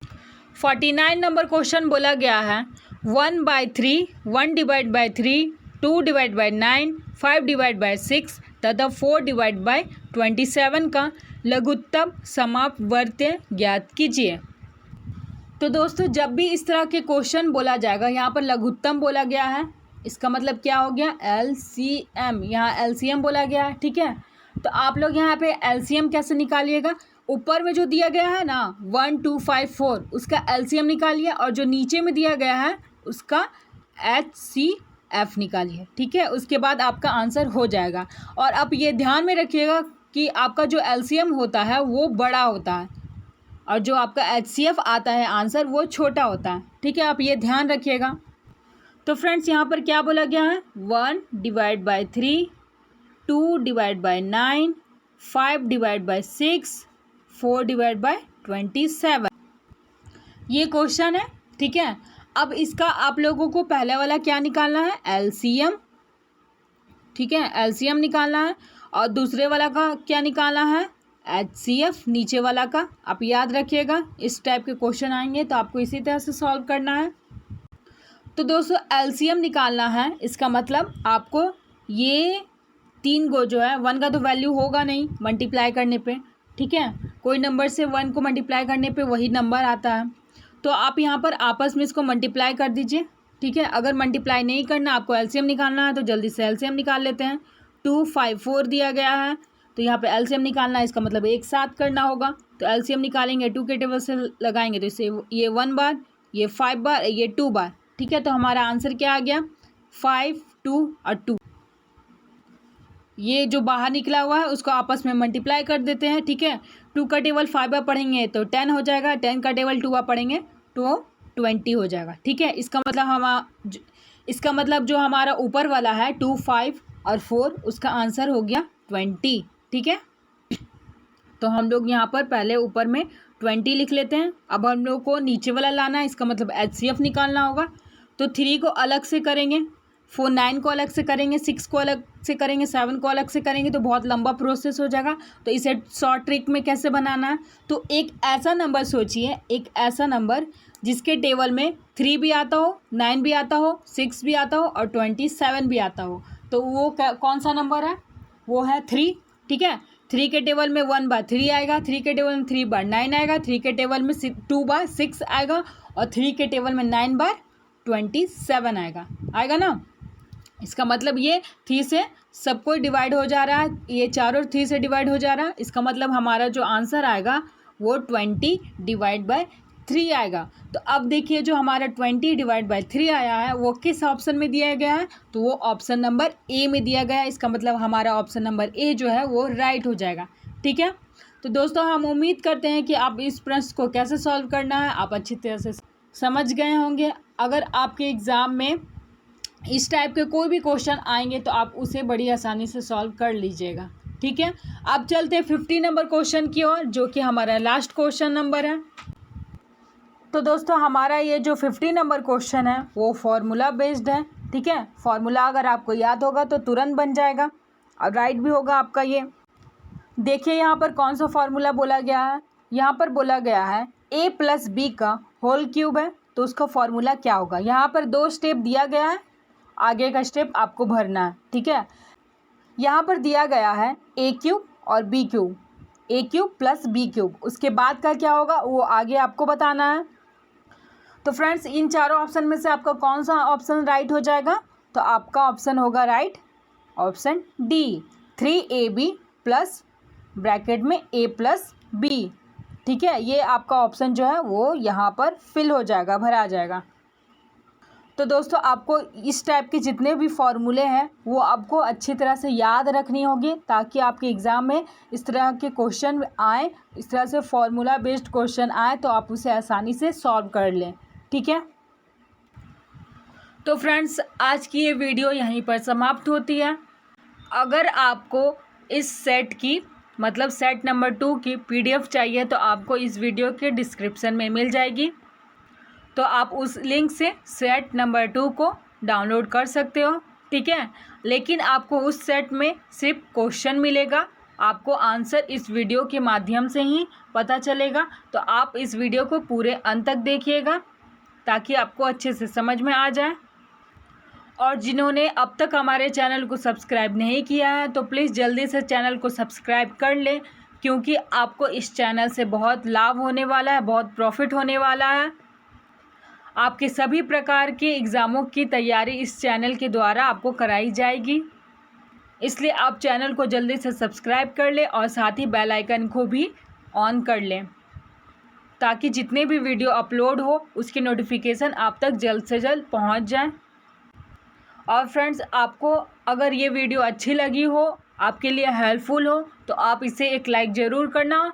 49 नंबर क्वेश्चन बोला गया है 1/3, 1/3, 2/9, 5/6 तथा 4/27 का लघुत्तम समापवर्त्य ज्ञात कीजिए। तो दोस्तों जब भी इस तरह के क्वेश्चन बोला जाएगा, यहाँ पर लघुत्तम बोला गया है, इसका मतलब क्या हो गया? LCM, यहाँ LCM बोला गया है, ठीक है। तो आप लोग यहाँ पे LCM कैसे निकालिएगा? ऊपर में जो दिया गया है ना 1, 2, 5, 4 उसका LCM निकालिए, और जो नीचे में दिया गया है उसका HCF निकालिए, ठीक है। उसके बाद आपका आंसर हो जाएगा। और आप ये ध्यान में रखिएगा कि आपका जो LCM होता है वो बड़ा होता है और जो आपका HCF आता है आंसर वो छोटा होता है, ठीक है, आप ये ध्यान रखिएगा। तो फ्रेंड्स यहाँ पर क्या बोला गया है? 1/3, 2/9, 5/6, 4/27 ये क्वेश्चन है, ठीक है। अब इसका आप लोगों को पहले वाला क्या निकालना है? LCM, ठीक है, LCM निकालना है। और दूसरे वाला का क्या निकालना है, HCF नीचे वाला का। आप याद रखिएगा, इस टाइप के क्वेश्चन आएंगे तो आपको इसी तरह से सॉल्व करना है। तो दोस्तों LCM निकालना है, इसका मतलब आपको ये 3 को जो है 1 का तो वैल्यू होगा नहीं मल्टीप्लाई करने पे, ठीक है, कोई नंबर से 1 को मल्टीप्लाई करने पे वही नंबर आता है। तो आप यहाँ पर आपस में इसको मल्टीप्लाई कर दीजिए, ठीक है। अगर मल्टीप्लाई नहीं करना, आपको LCM निकालना है तो जल्दी से LCM निकाल लेते हैं। 2, 5, 4 दिया गया है तो यहाँ पे LCM निकालना है, इसका मतलब एक साथ करना होगा। तो LCM निकालेंगे 2 के टेबल से लगाएंगे तो इसे ये 1 बार, ये 5 बार, ये 2 बार, ठीक है। तो हमारा आंसर क्या आ गया, 5, 2 और 2। ये जो बाहर निकला हुआ है उसको आपस में मल्टीप्लाई कर देते हैं, ठीक है। 2 का टेबल 5 बार पढ़ेंगे तो 10 हो जाएगा, 10 का टेबल 2 बार पढ़ेंगे तो 20 हो जाएगा, ठीक है। इसका मतलब जो हमारा ऊपर वाला है 2, 5 और 4, उसका आंसर हो गया 20, ठीक है। तो हम लोग यहाँ पर पहले ऊपर में 20 लिख लेते हैं। अब हम लोग को नीचे वाला लाना है, इसका मतलब HCF निकालना होगा। तो 3 को अलग से करेंगे, 4, 9 को अलग से करेंगे, 6 को अलग से करेंगे, 7 को अलग से करेंगे तो बहुत लंबा प्रोसेस हो जाएगा। तो इसे शॉर्ट ट्रिक में कैसे बनाना है, तो एक ऐसा नंबर सोचिए, एक ऐसा नंबर जिसके टेबल में 3 भी आता हो, 9 भी आता हो, 6 भी आता हो और 27 भी आता हो। तो वो कौन सा नंबर है, वो है 3, ठीक है। 3 के टेबल में 1 बार 3 आएगा, 3 के टेबल में 3 बार 9 आएगा, 3 के टेबल में 2 बार 6 आएगा और 3 के टेबल में 9 बार 27 आएगा ना। इसका मतलब ये 3 से सबको डिवाइड हो जा रहा है, ये चारों 3 से डिवाइड हो जा रहा है। इसका मतलब हमारा जो आंसर आएगा वो 20 डिवाइड बाय 3 आएगा। तो अब देखिए जो हमारा 20 डिवाइड बाय 3 आया है वो किस ऑप्शन में दिया गया है, तो वो ऑप्शन नंबर ए में दिया गया है। इसका मतलब हमारा ऑप्शन नंबर ए जो है वो राइट हो जाएगा, ठीक है। तो दोस्तों हम उम्मीद करते हैं कि आप इस प्रश्न को कैसे सॉल्व करना है आप अच्छी तरह से समझ गए होंगे। अगर आपके एग्ज़ाम में इस टाइप के कोई भी क्वेश्चन आएंगे तो आप उसे बड़ी आसानी से सॉल्व कर लीजिएगा, ठीक है। अब चलते हैं 50 नंबर क्वेश्चन की ओर, जो कि हमारा लास्ट क्वेश्चन नंबर है। तो दोस्तों हमारा ये जो 50 नंबर क्वेश्चन है वो फार्मूला बेस्ड है, ठीक है। फार्मूला अगर आपको याद होगा तो तुरंत बन जाएगा और राइट भी होगा आपका। ये देखिए यहाँ पर कौन सा फार्मूला बोला गया है, यहाँ पर बोला गया है a + b का होल क्यूब है, तो उसका फार्मूला क्या होगा। यहाँ पर 2 स्टेप दिया गया है, आगे का स्टेप आपको भरना है, ठीक है। यहाँ पर दिया गया है a³ और b³, a³ + b³, उसके बाद का क्या होगा वो आगे आपको बताना है। तो फ्रेंड्स इन चारों ऑप्शन में से आपका कौन सा ऑप्शन राइट हो जाएगा, तो आपका ऑप्शन होगा right option D, 3ab plus bracket में a + b, ठीक है। ये आपका ऑप्शन जो है वो यहाँ पर फिल हो जाएगा, भरा जाएगा। तो दोस्तों आपको इस टाइप के जितने भी फॉर्मूले हैं वो आपको अच्छी तरह से याद रखनी होगी, ताकि आपके एग्ज़ाम में इस तरह के क्वेश्चन आए, इस तरह से फार्मूला बेस्ड क्वेश्चन आए तो आप उसे आसानी से सॉल्व कर लें, ठीक है। तो फ्रेंड्स आज की ये वीडियो यहीं पर समाप्त होती है। अगर आपको इस सेट की मतलब सेट नंबर 2 की PDF चाहिए तो आपको इस वीडियो के डिस्क्रिप्शन में मिल जाएगी, तो आप उस लिंक से सेट नंबर 2 को डाउनलोड कर सकते हो, ठीक है। लेकिन आपको उस सेट में सिर्फ क्वेश्चन मिलेगा, आपको आंसर इस वीडियो के माध्यम से ही पता चलेगा। तो आप इस वीडियो को पूरे अंत तक देखिएगा ताकि आपको अच्छे से समझ में आ जाए। और जिन्होंने अब तक हमारे चैनल को सब्सक्राइब नहीं किया है तो प्लीज़ जल्दी से चैनल को सब्सक्राइब कर लें, क्योंकि आपको इस चैनल से बहुत लाभ होने वाला है, बहुत प्रॉफिट होने वाला है। आपके सभी प्रकार के एग्ज़ामों की तैयारी इस चैनल के द्वारा आपको कराई जाएगी, इसलिए आप चैनल को जल्दी से सब्सक्राइब कर लें और साथ ही बेल आइकन को भी ऑन कर लें, ताकि जितने भी वीडियो अपलोड हो उसकी नोटिफिकेशन आप तक जल्द से जल्द पहुंच जाए। और फ्रेंड्स आपको अगर ये वीडियो अच्छी लगी हो, आपके लिए हेल्पफुल हो, तो आप इसे एक लाइक ज़रूर करना,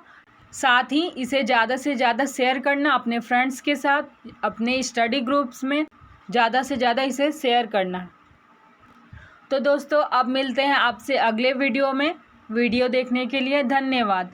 साथ ही इसे ज़्यादा से ज़्यादा शेयर करना अपने फ्रेंड्स के साथ, अपने स्टडी ग्रुप्स में ज़्यादा से ज़्यादा इसे शेयर करना। तो दोस्तों अब मिलते हैं आपसे अगले वीडियो में। वीडियो देखने के लिए धन्यवाद।